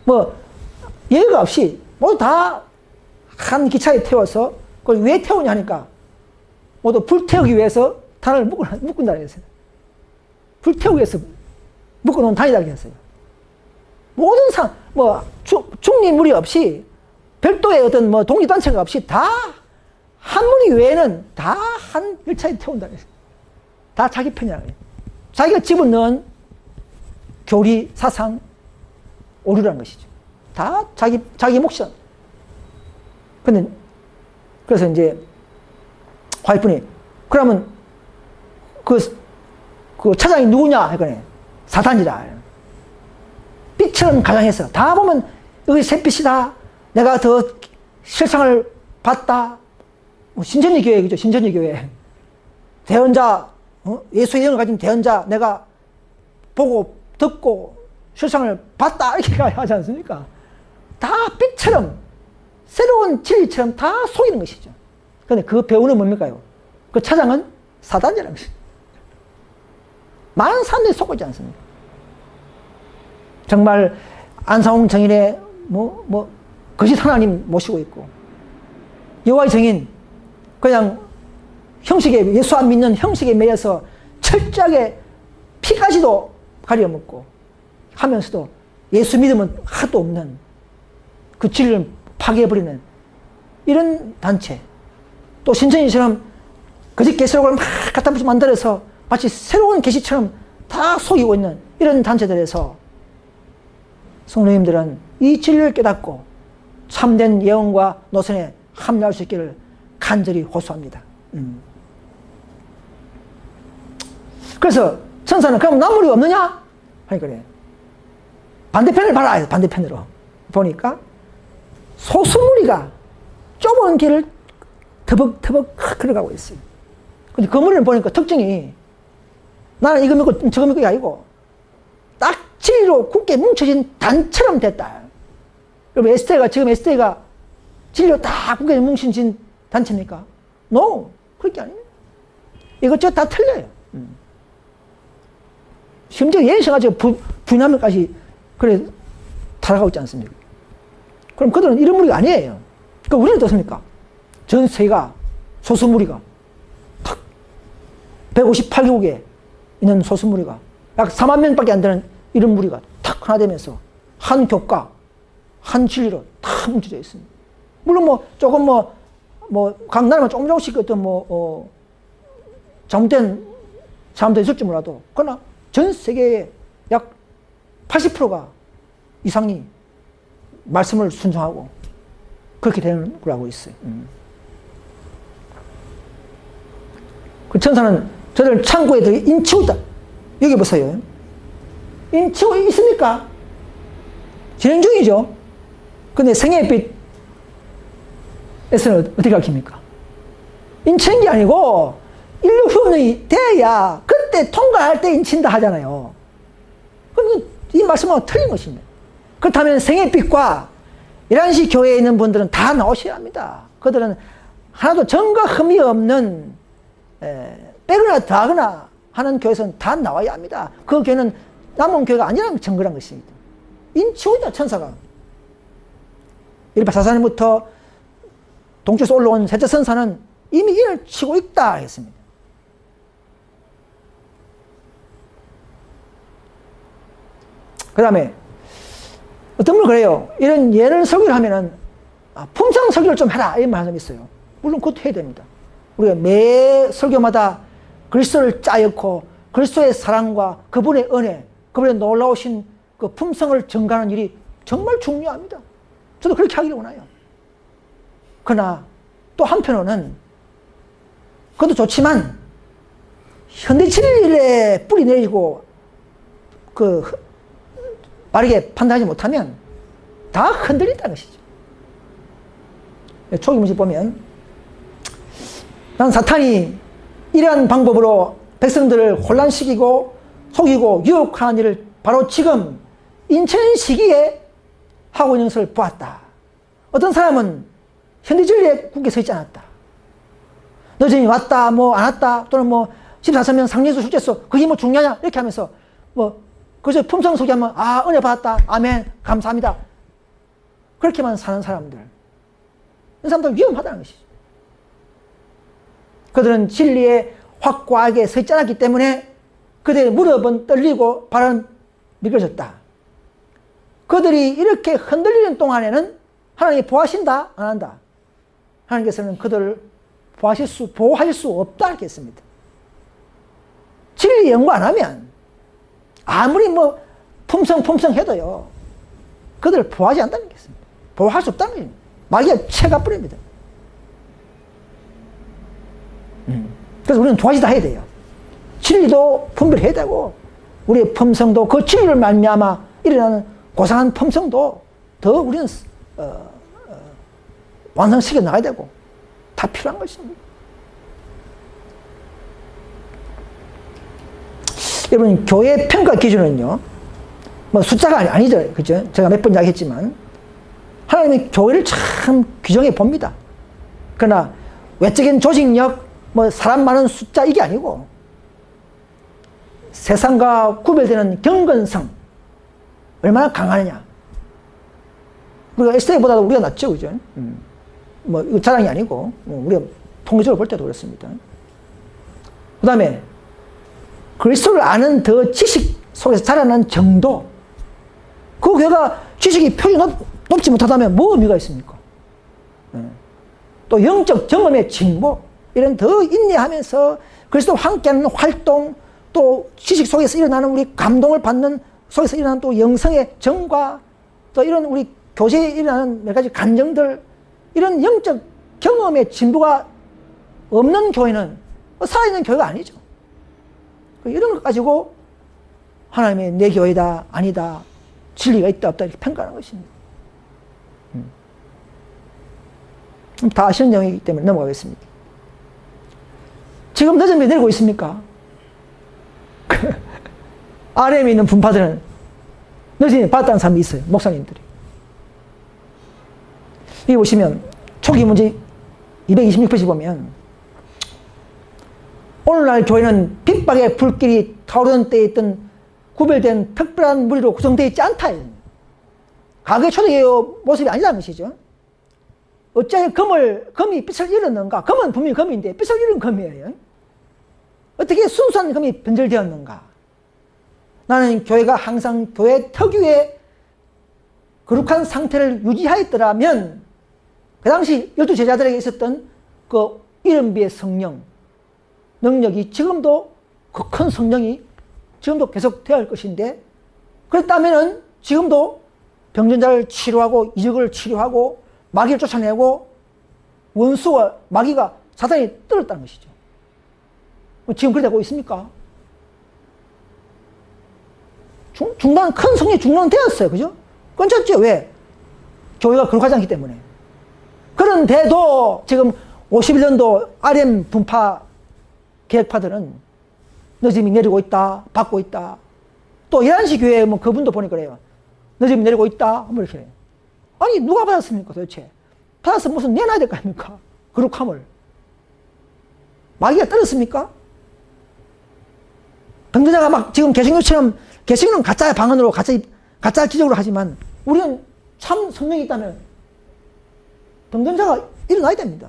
뭐, 예외가 없이, 모두 다 한 기차에 태워서, 그걸 왜 태우냐 하니까, 모두 불태우기 위해서 단을 묶은다 그랬어요. 불태우기 위해서 묶어놓은 단이다 그랬어요. 모든 중립 무리 없이, 별도의 어떤 뭐 독립단체가 없이 다 한 무리 외에는 다 한 열차에 태운다 그랬어요. 다 자기 편이라고 해요. 자기가 집어넣은 교리, 사상, 오류라는 것이죠. 다 자기 몫이야. 근데, 그래서 이제, 화이트분이, 그러면, 그 차장이 누구냐? 했거든요. 사탄이라. 빛처럼 가장해서, 다 보면, 여기 샛빛이다. 내가 더 실상을 봤다. 신천지 교회이죠, 신천지 교회. 대언자, 예수의 영을 가진 대언자, 내가 보고, 듣고, 실상을 봤다. 이렇게 하지 않습니까? 다 빛처럼, 새로운 진리처럼 다 속이는 것이죠. 그런데 그 배우는 뭡니까요? 그 차장은 사단이라는 것이죠. 많은 사람들이 속고 있지 않습니까? 정말, 안상홍 정인의, 거짓 하나님 모시고 있고, 여호와의 정인, 그냥 형식에, 예수 안 믿는 형식에 매여서 철저하게 피까지도 가려먹고 하면서도 예수 믿음은 하나도 없는 그 진리를 파괴해버리는 이런 단체. 또 신천지처럼 거짓 계시록을 막 갖다 붙여 만들어서 마치 새로운 계시처럼 다 속이고 있는 이런 단체들에서 성도님들은 이 진리를 깨닫고 참된 예언과 노선에 합류할 수 있기를 간절히 호소합니다. 그래서 천사는 그럼 나물이 없느냐? 하니 그래. 반대편을 봐라. 반대편으로 보니까 소수무리가 좁은 길을 터벅터벅 걸어가고 있어요. 근데 그 무리를 보니까 특징이 나는 이거 믿고 저거 믿고가 아니고 딱 진리로 굳게 뭉쳐진 단처럼 됐다. 여러분 지금 에스테가 진리로 딱 굳게 뭉쳐진 단체입니까? No, 그렇게 아니에요. 이것저것 다 틀려요. 심지어 예수가 지금 부인하면까지 그래 타락하고 있지 않습니까? 그럼 그들은 이런 무리가 아니에요. 그러니까 우리는 어떻습니까? 전 세계가 소수무리가 탁 158개국에 있는 소수무리가 약 4만 명밖에 안 되는 이런 무리가 탁 하나 되면서 한 교과, 한 진리로 다 뭉쳐져 있습니다. 물론 조금 각 나라만 조금씩 어떤 잘못된 사람들이 있을지 몰라도 그러나 전 세계의 약 80%가 이상이 말씀을 순종하고 그렇게 되는 걸 알고 있어요. 그 천사는 저를 창고에 들어 인치고 있다. 여기 보세요. 인치고 있습니까? 진행 중이죠. 근데 생애빛에서는 어떻게 가르칩니까? 인치는 게 아니고 인류 후원이 돼야 그때 통과할 때 인친다 하잖아요. 그럼 이 말씀하고 틀린 것입니다. 그렇다면 생애빛과 11시 교회에 있는 분들은 다 나오셔야 합니다. 그들은 하나도 전과 흠이 없는 빼거나 더하거나 하는 교회에서는 다 나와야 합니다. 그 교회는 남은 교회가 아니라는 증거란 것입니다. 인치고 있다 천사가. 1844년부터 동쪽에서 올라온 셋째 선사는 이미 인을 치고 있다 했습니다. 그 다음에 어떤 분은 그래요. 이런 예를 설교를 하면은 품성 설교를 좀 해라 이런 말씀이 있어요. 물론 그것도 해야 됩니다. 우리가 매 설교마다 그리스도를 짜였고 그리스도의 사랑과 그분의 은혜, 그분의 놀라우신 그 품성을 증가하는 일이 정말 중요합니다. 저도 그렇게 하기를 원해요. 그러나 또 한편으로는 그것도 좋지만 현대 진리에 뿌리 내리고 빠르게 판단하지 못하면 다 흔들린다는 것이죠. 초기 문제 보면 난 사탄이 이러한 방법으로 백성들을 혼란시키고 속이고 유혹하는 일을 바로 지금 인천 시기에 하고 있는 것을 보았다. 어떤 사람은 현대 진리의 국에 서 있지 않았다. 늦음이 왔다, 뭐 안 왔다, 또는 뭐 14서명 상례수 숙제수 그게 뭐 중요하냐 이렇게 하면서 뭐 그저 품성 소개하면 아 은혜 받았다, 아멘, 감사합니다. 그렇게만 사는 사람들, 이 사람들 위험하다는 것이죠. 그들은 진리에 확고하게 서 있지 않았기 때문에 그들의 무릎은 떨리고 발은 미끄러졌다. 그들이 이렇게 흔들리는 동안에는 하나님이 보호하신다, 안 한다? 하나님께서는 그들을 보호하실 수 없다 이렇게 했습니다. 진리 연구 안 하면 아무리 뭐 품성 해도요 그들을 보호하지 않는다는 게 있습니다. 보호할 수 없다는 거예요. 마귀가 채가 뿌립니다. 그래서 우리는 두 가지 다 해야 돼요. 진리도 분별해야 되고 우리의 품성도 그 진리를 말미암아 일어나는 고상한 품성도 더 우리는 완성시켜 나가야 되고 다 필요한 것입니다. 여러분, 교회 평가 기준은요, 뭐 숫자가 아니죠. 그죠? 제가 몇 번 이야기했지만, 하나님은 교회를 참 규정해 봅니다. 그러나, 외적인 조직력, 뭐 사람 많은 숫자, 이게 아니고, 세상과 구별되는 경건성, 얼마나 강하느냐. 우리가 SA보다도 우리가 낫죠. 그죠? 뭐, 이거 자랑이 아니고, 우리가 통계적으로 볼 때도 그렇습니다. 그 다음에, 그리스도를 아는 더 지식 속에서 자라는 정도, 그 교회가 지식이 표준이 높지 못하다면 뭐 의미가 있습니까? 또 영적 경험의 진보, 이런 더 인내하면서 그리스도와 함께하는 활동, 또 지식 속에서 일어나는 우리 감동을 받는 속에서 일어나는 또 영성의 정과, 또 이런 우리 교제에 일어나는 몇 가지 감정들, 이런 영적 경험의 진보가 없는 교회는 살아있는 교회가 아니죠. 이런 것 가지고 하나님의 내 교회다, 아니다, 진리가 있다, 없다 이렇게 평가하는 것입니다. 다 아시는 내용이기 때문에 넘어가겠습니다. 지금 늦음이 내리고 있습니까? RM에 있는 분파들은 늦음이 받았다는 사람이 있어요. 목사님들이. 여기 보시면 초기 문제 226페이지 보면 오늘날 교회는 핍박의 불길이 타오르는 때에 있던 구별된 특별한 무리로 구성되어 있지 않다. 과거의 초대교회 모습이 아니라는 것이죠. 어찌하여 금이 빛을 잃었는가? 금은 분명히 금인데 빛을 잃은 금이에요. 어떻게 순수한 금이 변절되었는가? 나는 교회가 항상 교회 특유의 거룩한 상태를 유지하였더라면 그 당시 12제자들에게 있었던 그 이른비의 성령, 능력이 지금도 그 큰 성령이 지금도 계속 되어야 할 것인데, 그랬다면은 지금도 병전자를 치료하고 이적을 치료하고 마귀를 쫓아내고 원수와 마귀가 사단이 떨었다는 것이죠. 지금 그래 되고 있습니까? 중단, 큰 성령이 중단되었어요. 그죠? 끊겼죠. 왜? 교회가 거룩하지 않기 때문에. 그런데도 지금 51년도 RM 분파 계획파들은 늦음이 내리고 있다, 받고 있다. 또 11시 교회 뭐 그분도 보니까 그래요. 늦음이 내리고 있다, 뭐 이렇게. 아니, 누가 받았습니까, 도대체? 받았으면 무슨 내놔야 될 거 아닙니까? 거룩함을. 마귀가 떨었습니까? 병전자가 막 지금 개신교처럼, 개신교는 가짜 방언으로, 가짜 기적으로 하지만, 우리는 참 성령이 있다면, 병전자가 일어나야 됩니다.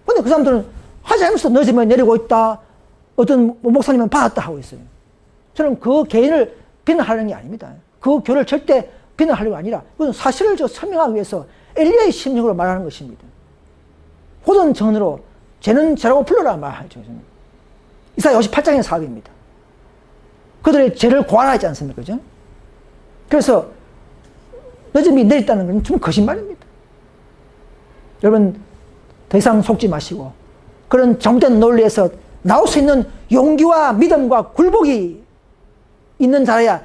근데 그 사람들은 하지 않으면서 늦으면 내리고 있다, 어떤 목사님은 받았다 하고 있어요. 저는 그 개인을 비난하는 게 아닙니다. 그 교를 절대 비난하려고 아니라, 그건 사실을 설명하기 위해서 엘리야의 심령으로 말하는 것입니다. 호전 정언으로 죄는 죄라고 불러라 말하죠. 이사야 58장의 사업입니다. 그들의 죄를 고안하지 않습니까? 그죠? 그래서 늦음이 내렸다는 건 좀 거짓말입니다. 여러분, 더 이상 속지 마시고, 그런 잘못된 논리에서 나올 수 있는 용기와 믿음과 굴복이 있는 자라야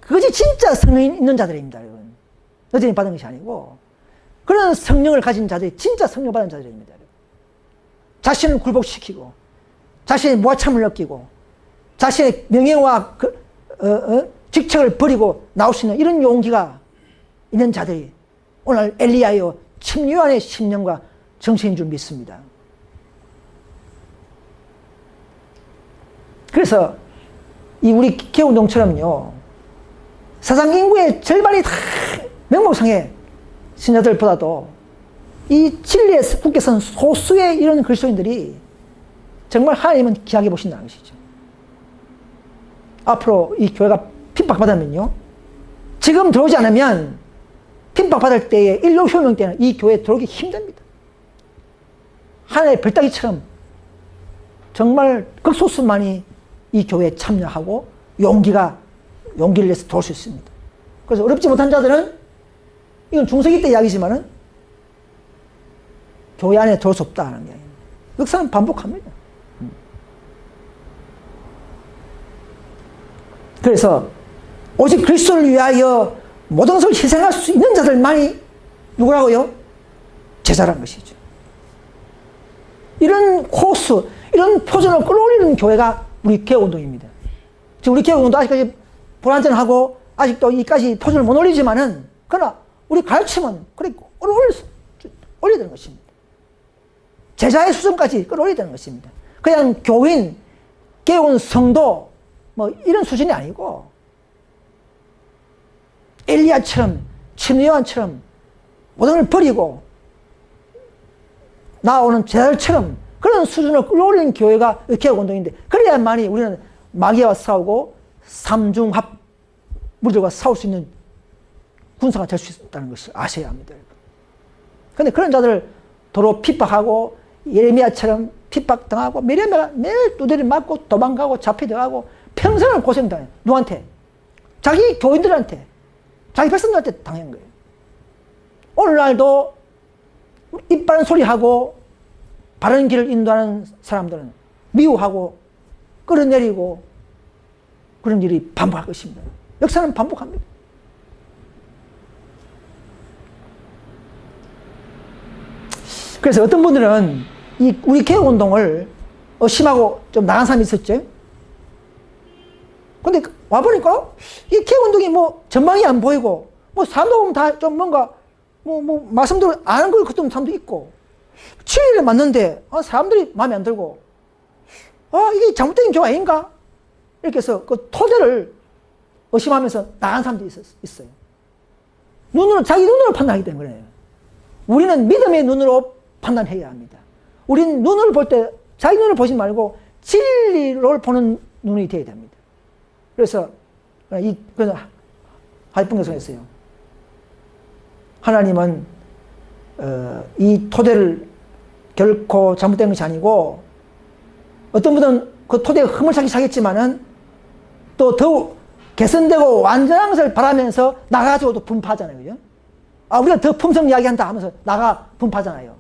그것이 진짜 성령 있는 자들입니다. 여러분. 늦음이 받은 것이 아니고 그런 성령을 가진 자들이 진짜 성령 받은 자들입니다. 여러분. 자신을 굴복시키고 자신의 무아참을 느끼고 자신의 명예와 직책을 버리고 나올 수 있는 이런 용기가 있는 자들이 오늘 엘리야의 침례요한의 심령과 정신인 줄 믿습니다. 그래서 이 우리 개운동처럼요, 세상 인구의 절반이 다 명목상의 신자들보다도 이 진리의 굳게 선 소수의 이런 그리스도인들이 정말 하나님은 귀하게 보신다는 것이죠. 앞으로 이 교회가 핍박받으면요, 지금 들어오지 않으면 핍박받을 때에 인류 효명 때는 이 교회에 들어오기 힘듭니다. 하나의 별따기처럼 정말 극소수만이 이 교회에 참여하고 용기를 내서 도울 수 있습니다. 그래서 어렵지 못한 자들은, 이건 중세기 때 이야기지만은 교회 안에 들어올 수 없다는 이야기입니다. 역사는 반복합니다. 그래서 오직 그리스도를 위하여 모든 것을 희생할 수 있는 자들만이 누구라고요? 제자라는 것이죠. 이런 코스, 이런 표준을 끌어올리는 교회가 우리 개혁운동입니다. 지금 우리 개혁운동도 아직까지 불완전하고 아직도 이까지 표준을 못 올리지만은, 그러나 우리 가르침은 그래 끌어올려야 되는 것입니다. 제자의 수준까지 끌어올려야 되는 것입니다. 그냥 교인, 개혁운 성도 뭐 이런 수준이 아니고 엘리야처럼, 침례요한처럼 모든 걸 버리고 나오는 제자들처럼 그런 수준을 끌어올리는 교회가 개혁운동인데, 그래야만이 우리는 마귀와 싸우고 삼중합 무리들과 싸울 수 있는 군사가 될 수 있다는 것을 아셔야 합니다. 그런데 그런 자들을 도로 핍박하고 예레미야처럼 핍박당하고, 미레미야가 매일 두드려 맞고 도망가고 잡히더라고 평생을 고생당해요. 누구한테? 자기 교인들한테, 자기 백성들한테 당한 거예요. 오늘날도 입 바른 소리하고 바른 길을 인도하는 사람들은 미워하고 끌어내리고 그런 일이 반복할 것입니다. 역사는 반복합니다. 그래서 어떤 분들은 우리 개혁운동을 의심하고 좀 나간 사람이 있었죠. 근데 와보니까 이 개혁운동이 뭐 전망이 안 보이고, 뭐 사람도 보면 다 좀 뭔가 말씀대로 아는 걸 그랬던 사람도 있고, 진리를 맞는데 사람들이 마음에 안 들고, 이게 잘못된 교회 아닌가? 이렇게 해서 그 토대를 의심하면서 나간 사람도 있어요. 자기 눈으로 판단하기 때문에. 우리는 믿음의 눈으로 판단해야 합니다. 우리는 눈을 볼 때 자기 눈을 보지 말고 진리를 보는 눈이 되어야 됩니다. 그래서 하이픈교사가 했어요. 하나님은 이 토대를 결코 잘못된 것이 아니고, 어떤 분은 그 토대에 흠을 찾기 시작했지만은 또 더욱 개선되고 완전한 것을 바라면서 나가가지고도 분파하잖아요. 그죠? 우리가 더 품성 이야기한다 하면서 나가 분파하잖아요.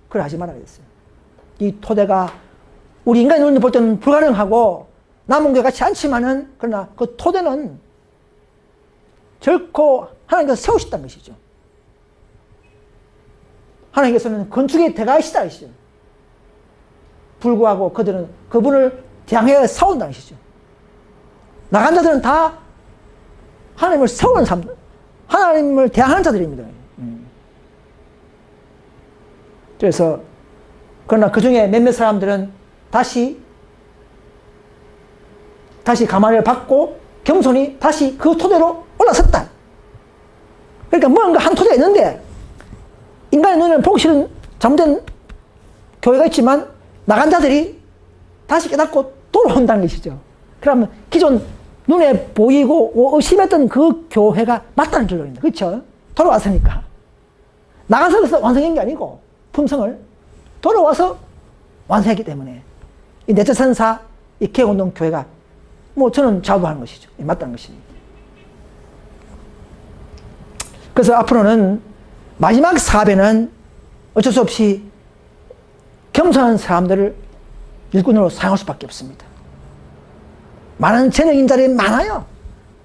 그걸 하지 말아야 겠어요. 이 토대가 우리 인간의 눈으로 볼 때는 불가능하고 남은 것 같지 않지만은, 그러나 그 토대는 결코 하나님께서 세우셨다는 것이죠. 하나님께서는 건축의 대가이시다 하시죠. 불구하고 그분을 대항해 싸운다는 것이죠. 나간 자들은 다 하나님을 세우는 사람들, 하나님을 대항하는 자들입니다. 그래서 그러나 그 중에 몇몇 사람들은 다시 가만을 받고 겸손히 다시 그 토대로 올라섰다. 그러니까 뭔가 한 토대가 있는데 인간의 눈에는 보기 싫은 잘못된 교회가 있지만 나간 자들이 다시 깨닫고 돌아온다는 것이죠. 그러면 기존 눈에 보이고 의심했던 그 교회가 맞다는 결론입니다. 그렇죠? 돌아왔으니까. 나가서 완성한 게 아니고 품성을 돌아와서 완성했기 때문에 이 내처선사, 이 개혁운동 교회가 저는 자부하는 것이죠. 맞다는 것입니다. 그래서 앞으로는 마지막 사업에는 어쩔 수 없이 겸손한 사람들을 일꾼으로 사용할 수밖에 없습니다. 많은 재능 인자들이 많아요.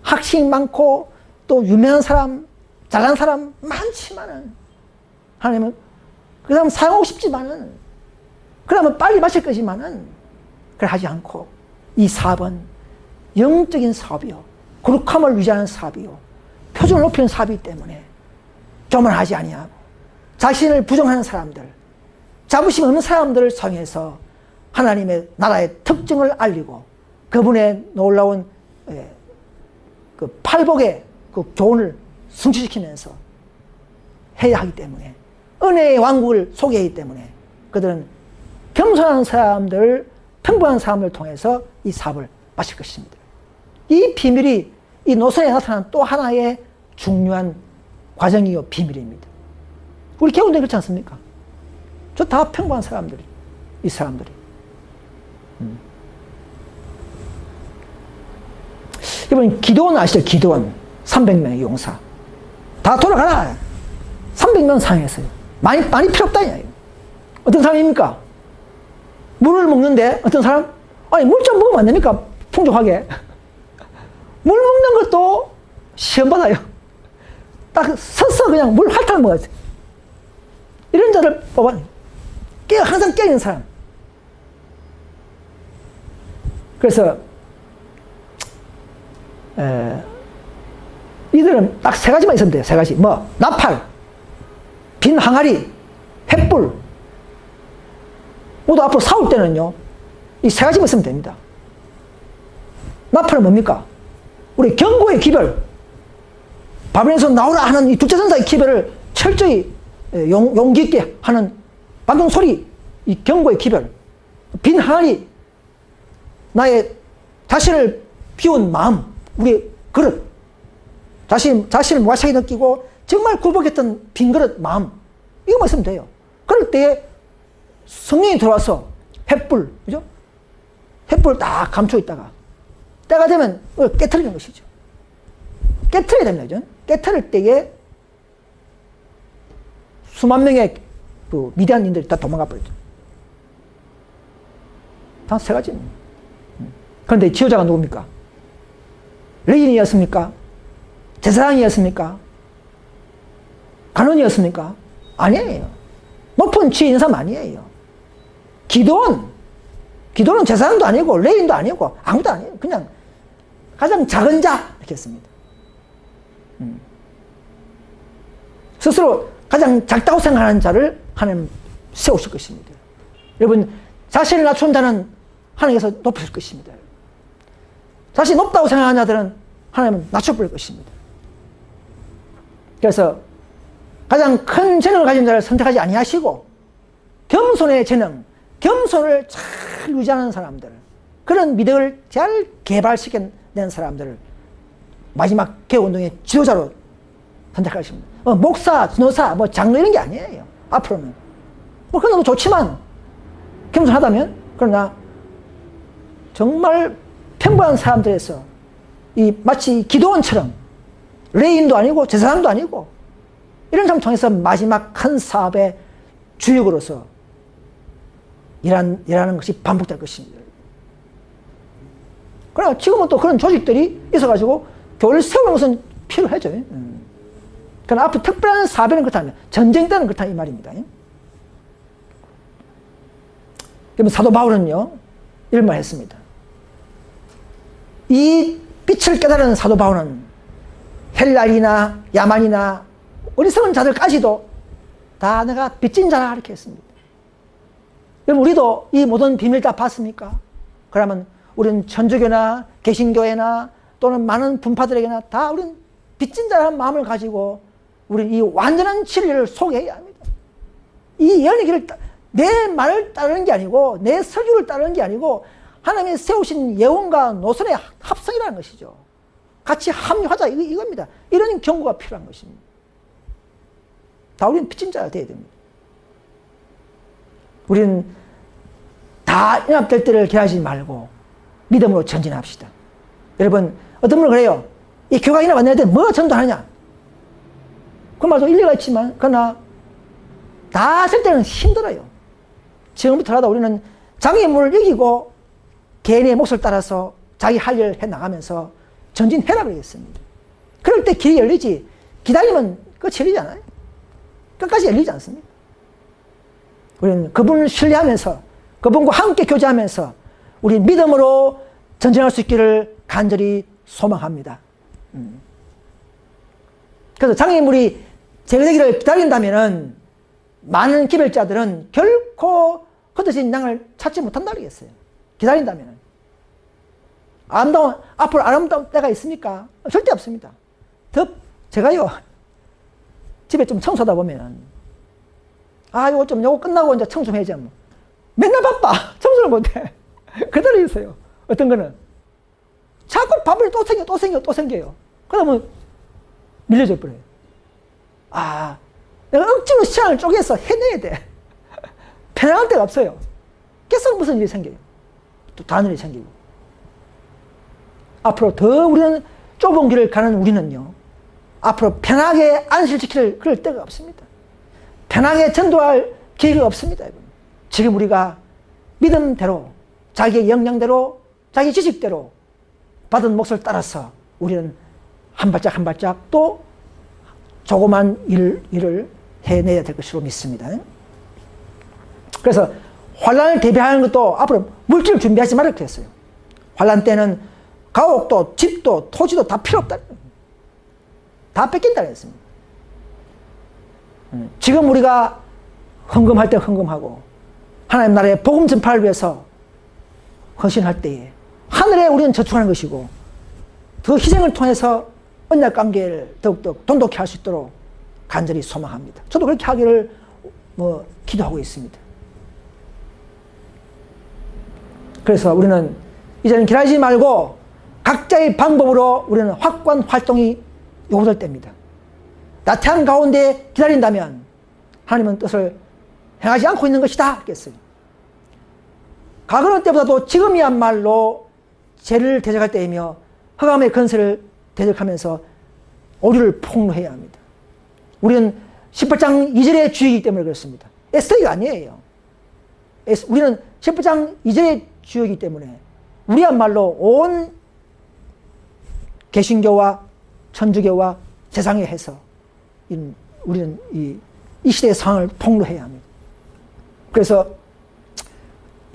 학식 많고 또 유명한 사람, 잘난 사람 많지만은 하나님은 그 사람 사용하고 싶지만은, 그러면 빨리 마실 것이지만은 그걸 하지 않고, 이 사업은 영적인 사업이요, 거룩함을 유지하는 사업이요, 표준을 높이는 사업이기 때문에 교만하지 아니하고 자신을 부정하는 사람들, 자부심 없는 사람들을 사용해서 하나님의 나라의 특징을 알리고 그분의 놀라운 그 팔복의 그 교훈을 성취시키면서 해야 하기 때문에, 은혜의 왕국을 소개하기 때문에 그들은 겸손한 사람들, 평범한 사람을 통해서 이 사업을 마칠 것입니다. 이 비밀이 이 노선에 나타난 또 하나의 중요한 과정이요 비밀입니다. 우리 개운대 그렇지 않습니까? 저 다 평범한 사람들이, 이 사람들이. 이번 기도원 아시죠? 기도원 300명의 용사 다 돌아가라. 300명 상했어요. 많이 필요 없다. 어떤 사람입니까? 물을 먹는데 어떤 사람? 아니 물 좀 먹으면 안 됩니까? 풍족하게. 물 먹는 것도 시험받아요. 딱 서서 그냥 물 할탈 먹어야지. 이런 자를 뽑아내요. 항상 깨있는 사람. 그래서 이들은 딱 세 가지만 있으면 돼요. 세 가지. 뭐 나팔, 빈 항아리, 횃불. 모두 앞으로 싸울 때는요, 이 세 가지만 있으면 됩니다. 나팔은 뭡니까? 우리 경고의 기별, 바벨론에서 나오라 하는 이 둘째 전사의 기별을 철저히 용기 있게 하는 방금 소리, 이 경고의 기별. 빈 항아리, 나의 자신을 비운 마음, 우리 그릇, 자신을 무하시하게 느끼고 정말 굴복했던 빈 그릇 마음, 이거만 있으면 돼요. 그럴 때에 성령이 들어와서 횃불, 그죠? 횃불을 딱 감춰 있다가 때가 되면 깨트리는 것이죠. 깨트려야 됩니다. 그죠? 깨트릴 때에 수만 명의 그 미디안인들이 다 도망가 버렸죠. 다 세 가지는. 그런데 지효자가 누굽니까? 레인이었습니까? 제사장이었습니까? 간원이었습니까? 아니에요. 높은 지혜 있는 사람 아니에요. 기도는 제사장도 아니고 레인도 아니고 아무도 아니에요. 그냥 가장 작은 자 이렇게 했습니다. 스스로 가장 작다고 생각하는 자를 하나님 세우실 것입니다. 여러분, 자신을 낮춘 자는 하나님께서 높이실 것입니다. 자신이 높다고 생각하는 자들은 하나님은 낮춰버릴 것입니다. 그래서 가장 큰 재능을 가진 자를 선택하지 아니하시고 겸손의 재능, 겸손을 잘 유지하는 사람들, 그런 미덕을 잘 개발시켜낸 사람들을 마지막 개혁운동의 지도자로 선택하십니다. 목사, 전도사, 장로 이런 게 아니에요. 앞으로는. 그건 너무 좋지만 겸손하다면, 그러나 정말 평범한 사람들에서 마치 기도원처럼 레인도 아니고 제사장도 아니고 이런 사람 통해서 마지막 큰 사업의 주역으로서 일하는 것이 반복될 것입니다. 그러나 지금은 또 그런 조직들이 있어가지고 교회를 세우는 것은 필요하죠. 그러나 앞으로 특별한 사업에는 그렇다면, 전쟁 때는 그렇다 이 말입니다. 그러면 사도 바울은요, 이런 말 했습니다. 이 빛을 깨달은 사도 바울은 헬날이나 야만이나 어리석은 자들까지도 다 내가 빚진 자라 이렇게 했습니다. 여러분, 우리도 이 모든 비밀 다 봤습니까? 그러면 우리는 천주교나 개신교회나 또는 많은 분파들에게나 다 우리는 빚진 자라는 마음을 가지고 우리는 이 완전한 진리를 소개해야 합니다. 이 예언의 길을 내 말을 따르는 게 아니고, 내 설교를 따르는 게 아니고, 하나님이 세우신 예언과 노선의 합성이라는 것이죠. 같이 합류하자 이겁니다. 이런 경고가 필요한 것입니다. 다 우리는 빚진 자가 되어야 됩니다. 우리는 다 연합될 때를 기다리지 말고 믿음으로 전진합시다. 여러분, 어떤 분은 그래요. 이 교회가 연합 안 될 때 뭐 전도하느냐? 그 말도 일리가 있지만, 그러나 다 쓸 때는 힘들어요. 지금부터라도 우리는 장애물을 이기고 개인의 몫을 따라서 자기 할 일을 해나가면서 전진해라 그러겠습니다. 그럴 때 길이 열리지, 기다리면 끝이 열리잖아요. 끝까지 열리지 않습니다. 우리는 그분을 신뢰하면서 그분과 함께 교제하면서 우리 믿음으로 전진할 수 있기를 간절히 소망합니다. 그래서 장애물이 제거되기를 기다린다면은 많은 기별자들은 결코 흩어진 양을 찾지 못한다 그러겠어요. 기다린다면은. 앞으로 아름다운 때가 있습니까? 절대 없습니다. 제가요, 집에 좀 청소하다 보면은, 요거 끝나고 이제 청소 해야지. 뭐. 맨날 바빠. 청소를 못해. 그대로 있어요. 어떤 거는. 자꾸 밥을 또 생겨요. 그러면 밀려져 버려요. 내가 억지로 시간을 쪼개서 해내야 돼. 편안할 데가 없어요. 계속 무슨 일이 생겨요. 또 다른 일이 생기고. 앞으로 더 우리는 좁은 길을 가는 우리는요, 앞으로 편하게 안식을 그럴 데가 없습니다. 편하게 전도할 기회가 없습니다. 지금 우리가 믿음대로, 자기의 역량대로, 자기 지식대로 받은 몫을 따라서 우리는 한 발짝 한 발짝 또 조그만 일을 해내야 될 것으로 믿습니다. 그래서 환난을 대비하는 것도 앞으로 물질을 준비하지 말라 그랬어요. 환난 때는 가옥도 집도 토지도 다 필요 없다. 다 뺏긴다 그랬습니다. 지금 우리가 헌금할 때 헌금하고 하나님 나라의 복음 전파를 위해서 헌신할 때에 하늘에 우리는 저축하는 것이고 그 희생을 통해서 언약 관계를 더욱더 돈독히 할 수 있도록 간절히 소망합니다. 저도 그렇게 하기를 기도하고 있습니다. 그래서 우리는 이제는 기다리지 말고 각자의 방법으로 우리는 확고한 활동이 요구될 때입니다. 나태한 가운데 기다린다면 하나님은 뜻을 행하지 않고 있는 것이다 했겠어요. 과거는 때보다도 지금이야말로 죄를 대적할 때이며 흑암의 건설을 대적하면서 오류를 폭로해야 합니다. 우리는 18장 2절의 주역이기 때문에 그렇습니다. 에스더가 아니에요. 우리는 18장 2절의 주역이기 때문에 우리야말로 온 개신교와 천주교와 세상에 해서 우리는 이 시대의 상황을 폭로해야 합니다. 그래서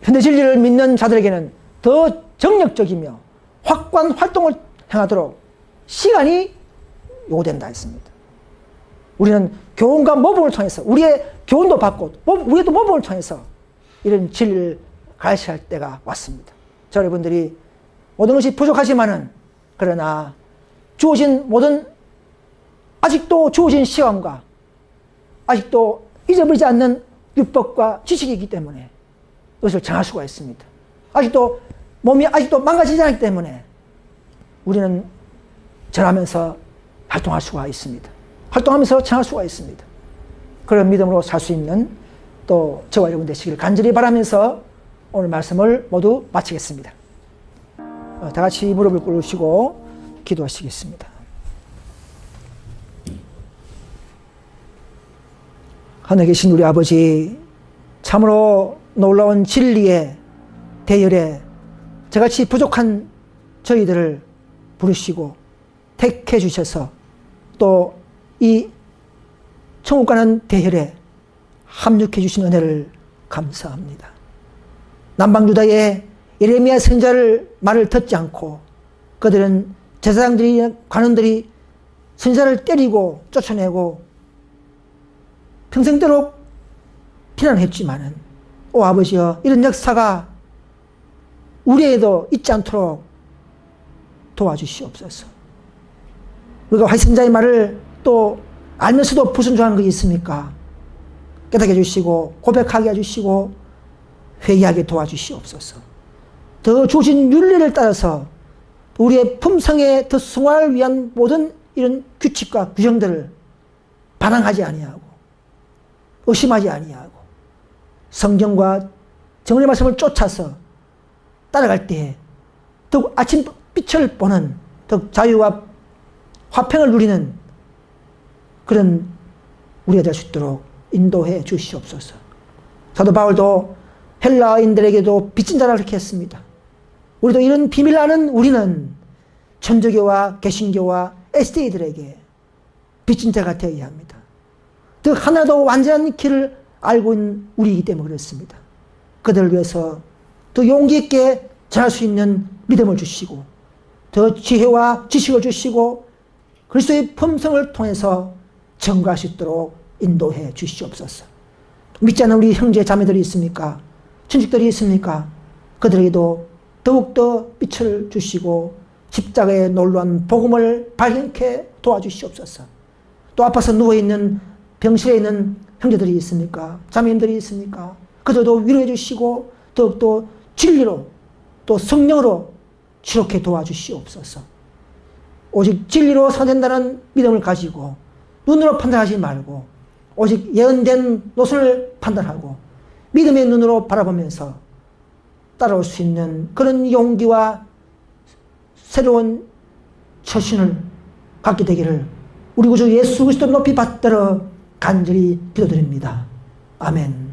현대 진리를 믿는 자들에게는 더 정력적이며 확고한 활동을 행하도록 시간이 요구된다 했습니다. 우리는 교훈과 모범을 통해서 우리의 교훈도 받고 우리도 모범을 통해서 이런 진리를 가르쳐야 할 때가 왔습니다. 저 여러분들이 모든 것이 부족하지만은 그러나 아직도 주어진 시간과 아직도 잊어버리지 않는 율법과 지식이기 때문에 그것을 정할 수가 있습니다. 몸이 아직도 망가지지 않기 때문에 우리는 전하면서 활동할 수가 있습니다. 활동하면서 정할 수가 있습니다. 그런 믿음으로 살 수 있는 또 저와 여러분 되시기를 간절히 바라면서 오늘 말씀을 모두 마치겠습니다. 다 같이 무릎을 꿇으시고 기도하시겠습니다. 하늘에 계신 우리 아버지, 참으로 놀라운 진리의 대열에 저같이 부족한 저희들을 부르시고 택해 주셔서 또 이 천국 가는 대열에 합력해 주신 은혜를 감사합니다. 남방유다의 예레미야 선지자를 말을 듣지 않고 그들은 제사장들이 관원들이 선지자를 때리고 쫓아내고 평생대로 비난했지만은 오 아버지여, 이런 역사가 우리에도 있지 않도록 도와주시옵소서. 우리가 화신자의 말을 또 알면서도 불순종하는 것이 있습니까? 깨닫게 해주시고 고백하게 해주시고 회개하게 도와주시옵소서. 더 주신 윤리를 따라서 우리의 품성의 더 승화를 위한 모든 이런 규칙과 규정들을 반항하지 아니하고 의심하지 아니하고 성경과 정언의 말씀을 쫓아서 따라갈 때에 더욱 아침빛을 보는 더욱 자유와 화평을 누리는 그런 우리가 될 수 있도록 인도해 주시옵소서. 사도 바울도 헬라인들에게도 빚진 자라 그렇게 했습니다. 우리도 이런 비밀을 아는 우리는 천주교와 개신교와 SD들에게 빚진 자가 되어야 합니다. 그 하나도 완전한 길을 알고 있는 우리이기 때문에 그렇습니다. 그들을 위해서 더 용기 있게 전할 수 있는 믿음을 주시고 더 지혜와 지식을 주시고 그리스도의 품성을 통해서 증거할 수 있도록 인도해 주시옵소서. 믿지 않는 우리 형제 자매들이 있습니까? 친척들이 있습니까? 그들에게도 더욱더 빛을 주시고 십자가의 놀라운 복음을 발견케 도와주시옵소서. 또 아파서 누워있는 병실에 있는 형제들이 있습니까? 자매님들이 있습니까? 그들도 위로해 주시고 더욱더 진리로 또 성령으로 치료케 도와주시옵소서. 오직 진리로 살아낸다는 믿음을 가지고 눈으로 판단하지 말고 오직 예언된 노선을 판단하고 믿음의 눈으로 바라보면서 따라올 수 있는 그런 용기와 새로운 처신을 갖게 되기를 우리 구주 예수 그리스도 높이 받들어 간절히 기도드립니다. 아멘.